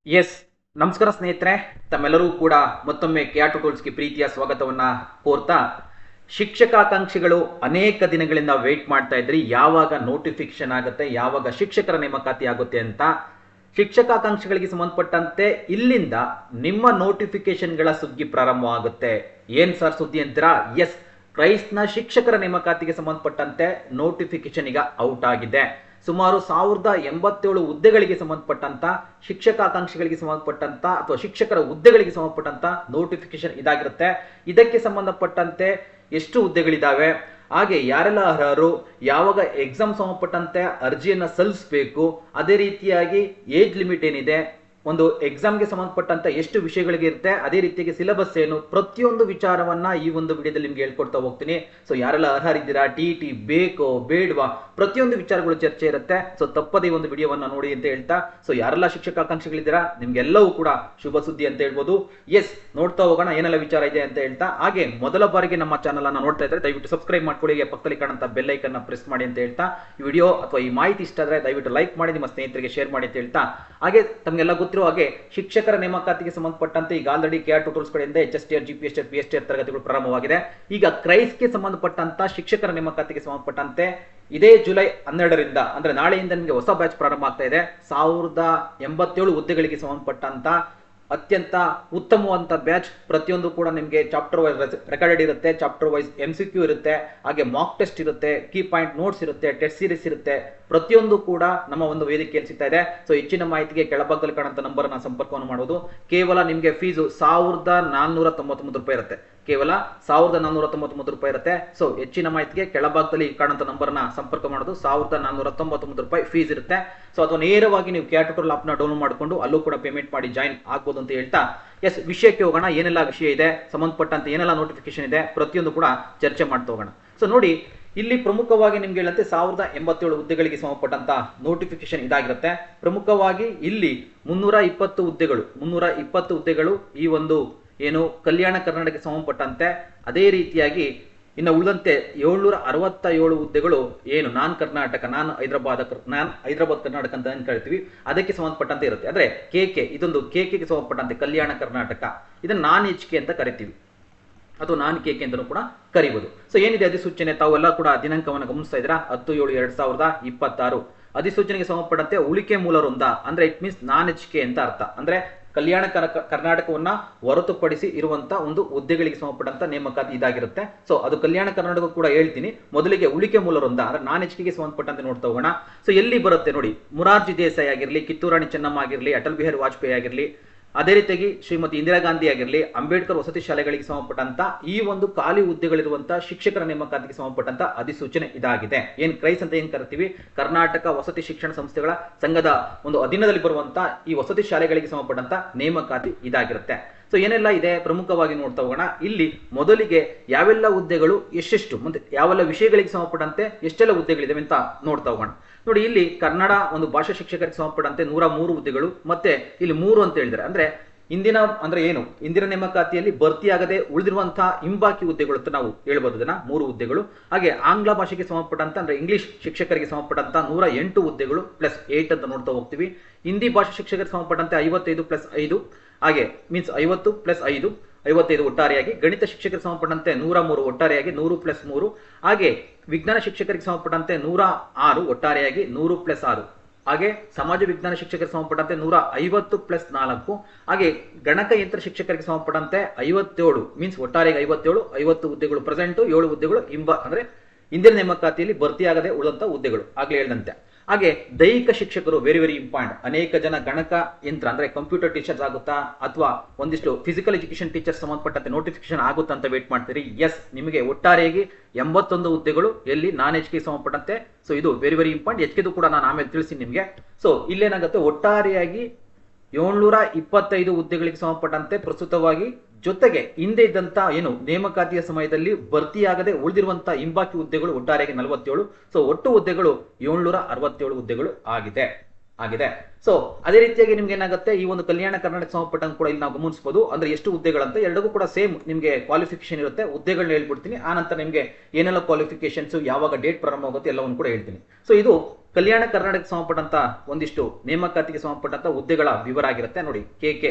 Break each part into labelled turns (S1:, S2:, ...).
S1: S, ನಮಸ್ಕಾರ ಸ್ನೇಹಿತರೆ, ತಮ್ಮೆಲ್ಲರೂ ಕೂಡ ಮತ್ತೊಮ್ಮೆ ಕೆಆರ್ ಟೂಟೂಲ್ಸ್ಗೆ ಪ್ರೀತಿಯ ಸ್ವಾಗತವನ್ನ ಕೋರ್ತಾ, ಶಿಕ್ಷಕಾಕಾಂಕ್ಷಿಗಳು ಅನೇಕ ದಿನಗಳಿಂದ ವೇಟ್ ಮಾಡ್ತಾ ಇದ್ರಿ ಯಾವಾಗ ನೋಟಿಫಿಕೇಶನ್ ಆಗುತ್ತೆ, ಯಾವಾಗ ಶಿಕ್ಷಕರ ನೇಮಕಾತಿ ಆಗುತ್ತೆ ಅಂತ. ಶಿಕ್ಷಕಾಕಾಂಕ್ಷಿಗಳಿಗೆ ಸಂಬಂಧಪಟ್ಟಂತೆ ಇಲ್ಲಿಂದ ನಿಮ್ಮ ನೋಟಿಫಿಕೇಶನ್ಗಳ ಸುಗ್ಗಿ ಪ್ರಾರಂಭವಾಗುತ್ತೆ. ಏನ್ ಸರ್ ಸುದ್ದಿ ಅಂತೀರಾ? ಎಸ್, ಕ್ರೈಸ್ಟ್ನ ಶಿಕ್ಷಕರ ನೇಮಕಾತಿಗೆ ಸಂಬಂಧಪಟ್ಟಂತೆ ನೋಟಿಫಿಕೇಶನ್ ಈಗ ಔಟ್ ಆಗಿದೆ. ಸುಮಾರು 1087 ಹುದ್ದೆಗಳಿಗೆ ಸಂಬಂಧಪಟ್ಟಂತ ಶಿಕ್ಷಕಾಕಾಂಕ್ಷಿಗಳಿಗೆ ಸಂಬಂಧಪಟ್ಟಂತ ಅಥವಾ ಶಿಕ್ಷಕರ ಹುದ್ದೆಗಳಿಗೆ ಸಂಬಂಧಪಟ್ಟಂತ ನೋಟಿಫಿಕೇಶನ್ ಇದಾಗಿರುತ್ತೆ. ಇದಕ್ಕೆ ಸಂಬಂಧಪಟ್ಟಂತೆ ಎಷ್ಟು ಹುದ್ದೆಗಳಿದಾವೆ, ಹಾಗೆ ಯಾರೆಲ್ಲ ಅರ್ಹರು, ಯಾವಾಗ ಎಕ್ಸಾಮ್ ಸಂಬಂಧಪಟ್ಟಂತೆ ಅರ್ಜಿಯನ್ನ ಸಲ್ಲಿಸಬೇಕು, ಅದೇ ರೀತಿಯಾಗಿ ಏಜ್ ಲಿಮಿಟ್ ಏನಿದೆ, ಒಂದು ಎಕ್ಸಾಮ್ಗೆ ಸಂಬಂಧಪಟ್ಟಂತ ಎಷ್ಟು ವಿಷಯಗಳಿಗೆ ಇರುತ್ತೆ, ಅದೇ ರೀತಿಯಾಗಿ ಸಿಲೆಬಸ್ ಏನು, ಪ್ರತಿಯೊಂದು ವಿಚಾರವನ್ನ ಈ ಒಂದು ವಿಡಿಯೋದಲ್ಲಿ ನಿಮ್ಗೆ ಹೇಳ್ಕೊಡ್ತಾ ಹೋಗ್ತೀನಿ. ಸೊ ಯಾರೆಲ್ಲ ಅರ್ಹರಿದ್ದೀರಾ, ಟಿ ಬೇಕೋ ಬೇಡವಾ, ಪ್ರತಿಯೊಂದು ವಿಚಾರಗಳು ಚರ್ಚೆ ಇರುತ್ತೆ. ಸೊ ತಪ್ಪದೇ ಒಂದು ವಿಡಿಯೋವನ್ನ ನೋಡಿ ಅಂತ ಹೇಳ್ತಾ, ಸೊ ಯಾರೆಲ್ಲ ಶಿಕ್ಷಕಾಕಾಂಕ್ಷಿಗಳಿದ್ದೀರಾ ನಿಮ್ಗೆಲ್ಲವೂ ಕೂಡ ಶುಭ ಸುದ್ದಿ ಅಂತ ಹೇಳ್ಬೋದು. ಎಸ್, ನೋಡ್ತಾ ಹೋಗೋಣ ಏನೆಲ್ಲ ವಿಚಾರ ಇದೆ ಅಂತ ಹೇಳ್ತಾ. ಹಾಗೆ ಮೊದಲ ಬಾರಿಗೆ ನಮ್ಮ ಚಾನಲ್ ಅನ್ನ ನೋಡ್ತಾ ಇದ್ರೆ ದಯವಿಟ್ಟು ಸಬ್ಸ್ಕ್ರೈಬ್ ಮಾಡ್ಕೊಳ್ಳಿ, ಪಕ್ಕದಲ್ಲಿ ಕಾಣಂತ ಬೆಲ್ ಐಕನ್ ಪ್ರೆಸ್ ಮಾಡಿ ಅಂತ ಹೇಳ್ತಾ, ಈ ವಿಡಿಯೋ ಅಥವಾ ಈ ಮಾಹಿತಿ ಇಷ್ಟ ಆದ್ರೆ ದಯವಿಟ್ಟು ಲೈಕ್ ಮಾಡಿ, ನಿಮ್ಮ ಸ್ನೇಹಿತರಿಗೆ ಶೇರ್ ಮಾಡಿ ಅಂತ ಹೇಳ್ತಾ. ಹಾಗೆ ತಮಗೆಲ್ಲ ಗೊತ್ತಿರೋ ಹಾಗೆ ಶಿಕ್ಷಕರ ನೇಮಕಾತಿಗೆ ಸಂಬಂಧಪಟ್ಟಂತೆ ಈಗ ಆಲ್ರೆಡಿ ಕೆಆರ್ ಟೂಟೂಲ್ಸ್ ಕಡೆಯಿಂದ HSTR, GPSTR, PSTR ತರಗತಿಗಳು ಪ್ರಾರಂಭವಾಗಿದೆ. ಈಗ ಕ್ರೈಸ್ಟ್ಗೆ ಸಂಬಂಧಪಟ್ಟಂತ ಶಿಕ್ಷಕರ ನೇಮಕಾತಿಗೆ ಸಂಬಂಧಪಟ್ಟಂತೆ ಇದೇ ಜುಲೈ 12ರಿಂದ ಅಂದ್ರೆ ನಾಳೆಯಿಂದ ನಿಮಗೆ ಹೊಸ ಬ್ಯಾಚ್ ಪ್ರಾರಂಭ ಆಗ್ತಾ ಇದೆ. 1087 ಹುದ್ದೆಗಳಿಗೆ ಸಂಬಂಧಪಟ್ಟಂತ ಅತ್ಯಂತ ಉತ್ತಮವಾದಂತ ಬ್ಯಾಚ್. ಪ್ರತಿಯೊಂದು ಕೂಡ ನಿಮಗೆ ಚಾಪ್ಟರ್ ವೈಸ್ ರೆಕಾರ್ಡೆಡ್ ಇರುತ್ತೆ, ಚಾಪ್ಟರ್ ವೈಸ್ MCQ ಇರುತ್ತೆ, ಹಾಗೆ ಮಾಕ್ ಟೆಸ್ಟ್ ಇರುತ್ತೆ, ಕೀ ಪಾಯಿಂಟ್ ನೋಟ್ಸ್ ಇರುತ್ತೆ, ಟೆಸ್ಟ್ ಸೀರೀಸ್ ಇರುತ್ತೆ. ಪ್ರತಿಯೊಂದು ಕೂಡ ನಮ್ಮ ಒಂದು ವೇದಿಕೆಯಲ್ಲಿ ಸಿಗ್ತಾ ಇದೆ. ಸೊ ಹೆಚ್ಚಿನ ಮಾಹಿತಿಗೆ ಕೆಳಭಾಗದಲ್ಲಿ ಕಾಣುವಂತ ನಂಬರ್ ನ ಸಂಪರ್ಕವನ್ನು ಮಾಡುವುದು. ಕೇವಲ ನಿಮಗೆ ಫೀಸು 1499 ರೂಪಾಯಿ ಇರುತ್ತೆ, ಕೇವಲ 1499 ರೂಪಾಯಿ ಇರುತ್ತೆ. ಸೊ ಹೆಚ್ಚಿನ ಮಾಹಿತಿಗೆ ಕೆಳಭಾಗದಲ್ಲಿ ಕಾಣುವಂತ ನಂಬರ್ ನ ಸಂಪರ್ಕ ಮಾಡೋದು. 1499 ರೂಪಾಯಿ ಫೀಸ್ ಇರುತ್ತೆ. ಸೊ ಅಥವಾ ನೇರವಾಗಿ ನೀವು ಕೆಆರ್ ಟೂಟೂಲ್ ಆಪ್ ನ ಡೌನ್ಲೋಡ್ ಮಾಡಿಕೊಂಡು ಅಲ್ಲೂ ಕೂಡ ಪೇಮೆಂಟ್ ಮಾಡಿ ಜಾಯಿನ್ ಆಗ್ಬೋದು ಅಂತ ಹೇಳ್ತಾ, ಎಸ್ ವಿಷಯಕ್ಕೆ ಹೋಗೋಣ. ಏನೆಲ್ಲ ವಿಷಯ ಇದೆ, ಸಂಬಂಧಪಟ್ಟಂತೆ ಏನೆಲ್ಲ ನೋಟಿಫಿಕೇಶನ್ ಇದೆ, ಪ್ರತಿಯೊಂದು ಕೂಡ ಚರ್ಚೆ ಮಾಡ್ತಾ ಹೋಗೋಣ. ಸೊ ನೋಡಿ, ಇಲ್ಲಿ ಪ್ರಮುಖವಾಗಿ ನಿಮ್ಗೆ ಹೇಳಂತೆ 1087 ಹುದ್ದೆಗಳಿಗೆ ಸಂಬಂಧಪಟ್ಟಂತ ನೋಟಿಫಿಕೇಶನ್ ಇದಾಗಿರುತ್ತೆ. ಪ್ರಮುಖವಾಗಿ ಇಲ್ಲಿ 320 ಹುದ್ದೆಗಳು ಈ ಒಂದು ಏನು ಕಲ್ಯಾಣ ಕರ್ನಾಟಕಕ್ಕೆ ಸಂಬಂಧಪಟ್ಟಂತೆ, ಅದೇ ರೀತಿಯಾಗಿ ಇನ್ನು ಉಳಿದಂತೆ 767 ಹುದ್ದೆಗಳು ಏನು ನಾನ್ ಹೈದರಾಬಾದ್ ಕರ್ನಾಟಕ ಅಂತ ಏನ್ ಕರಿತೀವಿ ಅದಕ್ಕೆ ಸಂಬಂಧಪಟ್ಟಂತೆ ಇರುತ್ತೆ. ಅಂದ್ರೆ ಕೆಕೆ, ಇದೊಂದು ಕೆಕೆಗೆ ಸಂಬಂಧಪಟ್ಟಂತೆ ಕಲ್ಯಾಣ ಕರ್ನಾಟಕ, ಇದನ್ನ ನಾನ್ HK ಅಂತ ಕರಿತೀವಿ ಅಥವಾ ನಾನ್ ಕೆಕೆ ಅಂತಲೂ ಕೂಡ ಕರಿಬಹುದು. ಸೊ ಏನಿದೆ ಅಧಿಸೂಚನೆ, ತಾವೆಲ್ಲ ಕೂಡ ದಿನಾಂಕವನ್ನು ಗಮನಿಸ್ತಾ ಇದ್ದೀರಾ, 10/7/2026 ಅಧಿಸೂಚನೆಗೆ ಸಂಬಂಧಪಟ್ಟಂತೆ ಉಳಿಕೆ ಮೂಲ ವೃಂದ ಅಂದ್ರೆ ಇಟ್ ಮೀನ್ಸ್ ನಾನ್ HK ಅಂತ ಅರ್ಥ. ಅಂದ್ರೆ ಕಲ್ಯಾಣ ಕರ್ನಾಟಕವನ್ನ ಹೊರತುಪಡಿಸಿ ಇರುವಂತ ಒಂದು ಹುದ್ದೆಗಳಿಗೆ ಸಂಬಂಧಪಟ್ಟಂತ ನೇಮಕಾತಿ ಇದಾಗಿರುತ್ತೆ. ಸೊ ಅದು ಕಲ್ಯಾಣ ಕರ್ನಾಟಕ ಕೂಡ ಹೇಳ್ತೀನಿ. ಮೊದಲಿಗೆ ಉಳಿಕೆ ಮೂಲ ವೃಂದ ಅಂದ್ರೆ ನಾನ್ HKಗೆ ಸಂಬಂಧಪಟ್ಟಂತೆ ನೋಡ್ತಾ ಹೋಗೋಣ. ಸೊ ಎಲ್ಲಿ ಬರುತ್ತೆ ನೋಡಿ, ಮುರಾರ್ಜಿ ದೇಸಾಯಿ ಆಗಿರ್ಲಿ, ಕಿತ್ತೂರು ರಾಣಿ ಚೆನ್ನಮ್ಮ ಆಗಿರ್ಲಿ, ಅಟಲ್ ಬಿಹಾರಿ ವಾಜಪೇಯಿ ಆಗಿರ್ಲಿ, ಅದೇ ರೀತಿಯಾಗಿ ಶ್ರೀಮತಿ ಇಂದಿರಾ ಗಾಂಧಿ ಆಗಿರಲಿ, ಅಂಬೇಡ್ಕರ್ ವಸತಿ ಶಾಲೆಗಳಿಗೆ ಸಂಬಂಧಪಟ್ಟಂತ ಈ ಒಂದು ಖಾಲಿ ಹುದ್ದೆಗಳಿರುವಂತಹ ಶಿಕ್ಷಕರ ನೇಮಕಾತಿಗೆ ಸಂಬಂಧಪಟ್ಟಂತ ಅಧಿಸೂಚನೆ ಇದಾಗಿದೆ. ಏನ್ ಕ್ರೈಸ್ ಅಂತ ಏನ್ ಕರಿತೀವಿ, ಕರ್ನಾಟಕ ವಸತಿ ಶಿಕ್ಷಣ ಸಂಸ್ಥೆಗಳ ಸಂಘದ ಒಂದು ಅಧೀನದಲ್ಲಿ ಬರುವಂತ ಈ ವಸತಿ ಶಾಲೆಗಳಿಗೆ ಸಂಬಂಧಪಟ್ಟಂತ ನೇಮಕಾತಿ ಇದಾಗಿರುತ್ತೆ. ಸೊ ಏನೆಲ್ಲ ಇದೆ ಪ್ರಮುಖವಾಗಿ ನೋಡ್ತಾ ಹೋಗೋಣ. ಇಲ್ಲಿ ಮೊದಲಿಗೆ ಯಾವೆಲ್ಲ ಹುದ್ದೆಗಳು ಎಷ್ಟೆಷ್ಟು ಮತ್ತೆ ಯಾವೆಲ್ಲ ವಿಷಯಗಳಿಗೆ ಸಂಬಂಧಪಟ್ಟಂತೆ ಎಷ್ಟೆಲ್ಲ ಹುದ್ದೆಗಳಿದಾವೆ ಅಂತ ನೋಡ್ತಾ ಹೋಗೋಣ. ನೋಡಿ, ಇಲ್ಲಿ ಕನ್ನಡ ಒಂದು ಭಾಷಾ ಶಿಕ್ಷಕರಿಗೆ ಸಂಬಂಧಪಟ್ಟಂತೆ 103 ಹುದ್ದೆಗಳು, ಮತ್ತೆ ಇಲ್ಲಿ 3 ಅಂತ ಹೇಳಿದ್ದಾರೆ. ಅಂದ್ರೆ ಇಂದಿನ ನೇಮಕಾತಿಯಲ್ಲಿ ಭರ್ತಿಯಾಗದೆ ಉಳಿದಿರುವಂತಹ ಹಿಂಬಾಕಿ ಹುದ್ದೆಗಳು ಅಂತ ನಾವು ಹೇಳ್ಬೋದು. 3 ಹುದ್ದೆಗಳು. ಹಾಗೆ ಆಂಗ್ಲ ಭಾಷೆಗೆ ಸಂಬಂಧಪಟ್ಟಂತ ಅಂದ್ರೆ ಇಂಗ್ಲಿಷ್ ಶಿಕ್ಷಕರಿಗೆ ಸಂಬಂಧಪಟ್ಟಂತ 108 ಹುದ್ದೆಗಳು ಪ್ಲಸ್ 8 ಅಂತ ನೋಡ್ತಾ ಹೋಗ್ತೀವಿ. ಹಿಂದಿ ಭಾಷಾ ಶಿಕ್ಷಕರಿಗೆ ಸಂಬಂಧಪಟ್ಟಂತೆ 55+5, ಹಾಗೆ ಮೀನ್ಸ್ 50 + 5 55 ಒಟ್ಟಾರೆಯಾಗಿ. ಗಣಿತ ಶಿಕ್ಷಕರಿಗೆ ಸಂಬಂಧಪಟ್ಟಂತೆ 103 ಒಟ್ಟಾರೆಯಾಗಿ 100+3, ಹಾಗೆ ವಿಜ್ಞಾನ ಶಿಕ್ಷಕರಿಗೆ ಸಂಬಂಧಪಟ್ಟಂತೆ 106 ಒಟ್ಟಾರೆಯಾಗಿ 100+6, ಹಾಗೆ ಸಮಾಜ ವಿಜ್ಞಾನ ಶಿಕ್ಷಕರಿಗೆ ಸಂಬಂಧಪಟ್ಟಂತೆ 150+4, ಹಾಗೆ ಗಣಕಯಂತ್ರ ಶಿಕ್ಷಕರಿಗೆ ಸಂಬಂಧಪಟ್ಟಂತೆ 57 ಮೀನ್ಸ್ ಒಟ್ಟಾರೆಯಾಗಿ 50 ಹುದ್ದೆಗಳು ಪ್ರೆಸೆಂಟ್, 7 ಹುದ್ದೆಗಳು ಅಂದ್ರೆ ಇಂದಿನ ನೇಮಕಾತಿಯಲ್ಲಿ ಭರ್ತಿಯಾಗದೆ ಉಳಿದಂತ ಹುದ್ದೆಗಳು ಆಗ್ಲೇ ಹೇಳಿದಂತೆ. ಹಾಗೆ ದೈಹಿಕ ಶಿಕ್ಷಕರು ವೆರಿ ಇಂಪಾರ್ಟೆಂಟ್. ಅನೇಕ ಜನ ಗಣಕ ಯಂತ್ರ ಅಂದ್ರೆ ಕಂಪ್ಯೂಟರ್ ಟೀಚರ್ಸ್ ಆಗುತ್ತಾ ಅಥವಾ ಒಂದಿಷ್ಟು ಫಿಸಿಕಲ್ ಎಜುಕೇಶನ್ ಟೀಚರ್ಸ್ ಸಂಬಂಧಪಟ್ಟಂತೆ ನೋಟಿಫಿಕೇಶನ್ ಆಗುತ್ತಾ ಅಂತ ವೇಟ್ ಮಾಡ್ತೀರಿ. ಎಸ್, ನಿಮಗೆ ಒಟ್ಟಾರೆಯಾಗಿ 81 ಹುದ್ದೆಗಳು ಎಲ್ಲಿ ನಾನ್ HK ಸಂಬಂಧಪಟ್ಟಂತೆ. ಸೊ ಇದು ವೆರಿ ಇಂಪಾರ್ಟೆಂಟ್. HKದು ಕೂಡ ನಾನು ಆಮೇಲೆ ತಿಳಿಸ್ತೀನಿ ನಿಮಗೆ. ಸೊ ಇಲ್ಲೇನಾಗುತ್ತೆ, ಒಟ್ಟಾರೆಯಾಗಿ 725 ಹುದ್ದೆಗಳಿಗೆ ಸಂಬಂಧಪಟ್ಟಂತೆ ಪ್ರಸ್ತುತವಾಗಿ, ಜೊತೆಗೆ ಹಿಂದೆ ಇದ್ದಂತ ಏನು ನೇಮಕಾತಿಯ ಸಮಯದಲ್ಲಿ ಭರ್ತಿಯಾಗದೆ ಉಳಿದಿರುವಂತಹ ಹಿಂಬಾಕಿ ಹುದ್ದೆಗಳು ಒಟ್ಟಾರೆಯಾಗಿ 47. ಸೊ ಒಟ್ಟು ಹುದ್ದೆಗಳು 767 ಹುದ್ದೆಗಳು ಆಗಿದೆ. ಸೊ ಅದೇ ರೀತಿಯಾಗಿ ನಿಮ್ಗೆ ಏನಾಗುತ್ತೆ, ಈ ಒಂದು ಕಲ್ಯಾಣ ಕರ್ನಾಟಕ ಸಂಬಂಧಪಟ್ಟಂತ ಕೂಡ ಇಲ್ಲಿ ನಾವು ಗಮನಿಸಬಹುದು. ಅಂದ್ರೆ ಎಷ್ಟು ಹುದ್ದೆಗಳಂತ ಎರಡಕ್ಕೂ ಕೂಡ ಸೇಮ್ ನಿಮ್ಗೆ ಕ್ವಾಲಿಫಿಕೇಶನ್ ಇರುತ್ತೆ. ಹುದ್ದೆಗಳನ್ನ ಹೇಳ್ಬಿಡ್ತೀನಿ, ಆ ನಂತರ ನಿಮ್ಗೆ ಏನೆಲ್ಲ ಕ್ವಾಲಿಫಿಕೇಶನ್ಸ್, ಯಾವಾಗ ಡೇಟ್ ಪ್ರಾರಂಭ ಆಗುತ್ತೆ ಎಲ್ಲವನ್ನು ಕೂಡ ಹೇಳ್ತೀನಿ. ಸೊ ಇದು ಕಲ್ಯಾಣ ಕರ್ನಾಟಕಕ್ಕೆ ಸಂಬಂಧಪಟ್ಟಂತ ಒಂದಿಷ್ಟು ನೇಮಕಾತಿಗೆ ಸಂಬಂಧಪಟ್ಟಂತ ಹುದ್ದೆಗಳ ವಿವರ ಆಗಿರುತ್ತೆ ನೋಡಿ ಕೆ.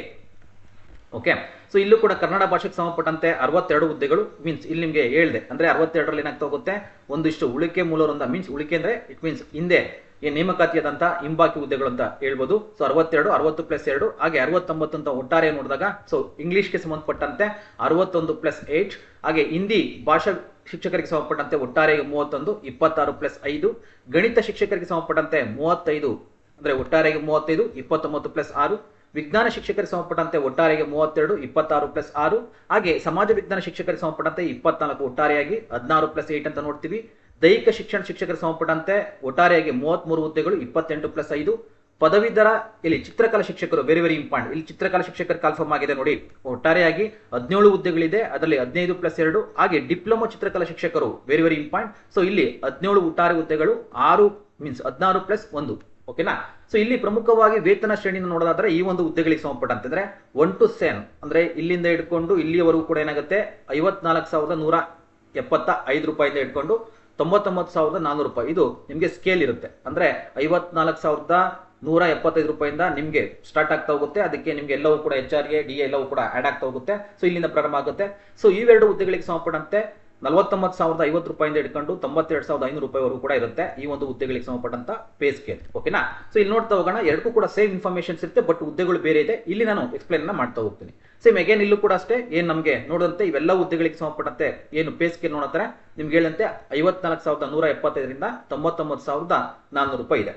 S1: ಓಕೆ, ಸೊ ಇಲ್ಲೂ ಕೂಡ ಕನ್ನಡ ಭಾಷೆಗೆ ಸಂಬಂಧಪಟ್ಟಂತೆ 62 ಹುದ್ದೆಗಳು ಮೀನ್ಸ್ ಇಲ್ಲಿ ನಿಮಗೆ ಹೇಳಿದೆ ಅಂದ್ರೆ 62ರಲ್ಲಿ ಏನಾಗ್ತಾ ಹೋಗುತ್ತೆ ಒಂದಿಷ್ಟು ಉಳಿಕೆ ಮೂಲವೃಂದ ಮೀನ್ಸ್ ಉಳಿಕೆ ಅಂದ್ರೆ ಇಟ್ ಮೀನ್ಸ್ ಹಿಂದೆ ಈ ನೇಮಕಾತಿಯಾದಂತ ಹಿಂಬಾಕಿ ಹುದ್ದೆಗಳು ಅಂತ ಹೇಳ್ಬೋದು. ಸೊ 62, 60+2 ಹಾಗೆ 69 ಅಂತ ಒಟ್ಟಾರೆ ನೋಡಿದಾಗ ಸೊ ಇಂಗ್ಲಿಷ್ಗೆ ಸಂಬಂಧಪಟ್ಟಂತೆ 61+8 ಹಾಗೆ ಹಿಂದಿ ಭಾಷಾ ಶಿಕ್ಷಕರಿಗೆ ಸಂಬಂಧಪಟ್ಟಂತೆ ಒಟ್ಟಾರೆಗೆ 31, 26+5 ಗಣಿತ ಶಿಕ್ಷಕರಿಗೆ ಸಂಬಂಧಪಟ್ಟಂತೆ 35 ಅಂದ್ರೆ ಒಟ್ಟಾರೆಗೆ 35, 29+6 ವಿಜ್ಞಾನ ಶಿಕ್ಷಕರಿಗೆ ಸಂಬಂಧಪಟ್ಟಂತೆ ಒಟ್ಟಾರೆಗೆ 32, 26+6 ಹಾಗೆ ಸಮಾಜ ವಿಜ್ಞಾನ ಶಿಕ್ಷಕರಿಗೆ ಸಂಬಂಧಪಟ್ಟಂತೆ 24 ಒಟ್ಟಾರೆಯಾಗಿ 16+8 ಅಂತ ನೋಡ್ತೀವಿ. ದೈಹಿಕ ಶಿಕ್ಷಣ ಶಿಕ್ಷಕರಿಗೆ ಸಂಬಂಧಪಟ್ಟಂತೆ ಒಟ್ಟಾರೆಯಾಗಿ 33 ಹುದ್ದೆಗಳು 28+5 ಪದವೀಧರ ಇಲ್ಲಿ ಚಿತ್ರಕಲಾ ಶಿಕ್ಷಕರು ವೆರಿ ವೆರಿ ಇಂಪಾರ್ಟೆಂಟ್ ಇಲ್ಲಿ ಚಿತ್ರಕಲಾ ಶಿಕ್ಷಕರು ಕಾಲ್ಫಾರ್ಮ್ ಆಗಿದೆ ನೋಡಿ ಒಟ್ಟಾರೆಯಾಗಿ 17 ಹುದ್ದೆಗಳಿದೆ ಅದರಲ್ಲಿ 15+2 ಹಾಗೆ ಡಿಪ್ಲೊಮಾ ಚಿತ್ರಕಲಾ ಶಿಕ್ಷಕರು ವೆರಿ ವೆರಿ ಇಂಪಾರ್ಟೆಂಟ್ ಸೊ ಇಲ್ಲಿ 17 ಒಟ್ಟಾರೆ ಹುದ್ದೆಗಳು 6 ಮೀನ್ಸ್ 16+1 ಓಕೆನಾ. ಸೊ ಇಲ್ಲಿ ಪ್ರಮುಖವಾಗಿ ವೇತನ ಶ್ರೇಣಿಯನ್ನು ನೋಡೋದಾದ್ರೆ ಈ ಒಂದು ಹುದ್ದೆಗಳಿಗೆ ಸಂಬಂಧಪಟ್ಟಂತೆ ಅಂದ್ರೆ 1 to 7 ಅಂದ್ರೆ ಇಲ್ಲಿಂದ ಹಿಡ್ಕೊಂಡು ಇಲ್ಲಿಯವರೆಗೂ ಕೂಡ ಏನಾಗುತ್ತೆ 54,175 ರೂಪಾಯಿಂದ ಹಿಡ್ಕೊಂಡು 99,400 ರೂಪಾಯಿ ಇದು ನಿಮಗೆ ಸ್ಕೇಲ್ ಇರುತ್ತೆ. ಅಂದ್ರೆ 54,175 ರೂಪಾಯಿಂದ ನಿಮಗೆ ಸ್ಟಾರ್ಟ್ ಆಗ್ತಾ ಹೋಗುತ್ತೆ. ಅದಕ್ಕೆ ನಿಮ್ಗೆ ಎಲ್ಲವೂ ಕೂಡ HRA DA ಎಲ್ಲವೂ ಕೂಡ ಆಡ್ ಆಗ್ತಾ ಹೋಗುತ್ತೆ. ಸೊ ಇಲ್ಲಿಂದ ಪ್ರಾರಂಭ ಆಗುತ್ತೆ. ಸೊ ಇವೆರಡು ಹುದ್ದೆಗಳಿಗೆ ಸಂಬಂಧಪಟ್ಟಂತೆ 49,050 ರೂಪಾಯಿಂದ ಹಿಡ್ಕೊಂಡು 92,500 ರೂಪಾಯಿವರೆಗೂ ಕೂಡ ಇರುತ್ತೆ ಈ ಒಂದು ಹುದ್ದೆಗಳಿಗೆ ಸಂಬಂಧಪಟ್ಟಂತ ಪೇ ಸ್ಕೇಲ್ ಓಕೆನಾ. ಸೊ ಇಲ್ಲಿ ನೋಡ್ತಾ ಹೋಗೋಣ ಎರಡಕ್ಕೂ ಕೂಡ ಸೇಮ್ ಇನ್ಫಾರ್ಮೇಶನ್ಸ್ ಇರುತ್ತೆ ಬಟ್ ಹುದ್ದೆಗಳು ಬೇರೆ ಇದೆ. ಇಲ್ಲಿ ನಾನು ಎಕ್ಸ್ಪ್ಲೈನ್ ಮಾಡ್ತಾ ಹೋಗ್ತೀನಿ. ಸೇಮ್ ಅಗೇನ್ ಇಲ್ಲೂ ಕೂಡ ಅಷ್ಟೇ ಏನ್ ನಮಗೆ ನೋಡುವಂತೆ ಇವೆಲ್ಲ ಹುದ್ದೆಗಳಿಗೆ ಸಂಬಂಧಪಟ್ಟಂತೆ ಏನು ಪೇ ಸ್ಕೇಲ್ ನೋಡ್ತಾರೆ ನಿಮ್ಗೆ ಹೇಳಂತೆ 54,175ರಿಂದ 99,400 ರೂಪಾಯಿ ಇದೆ.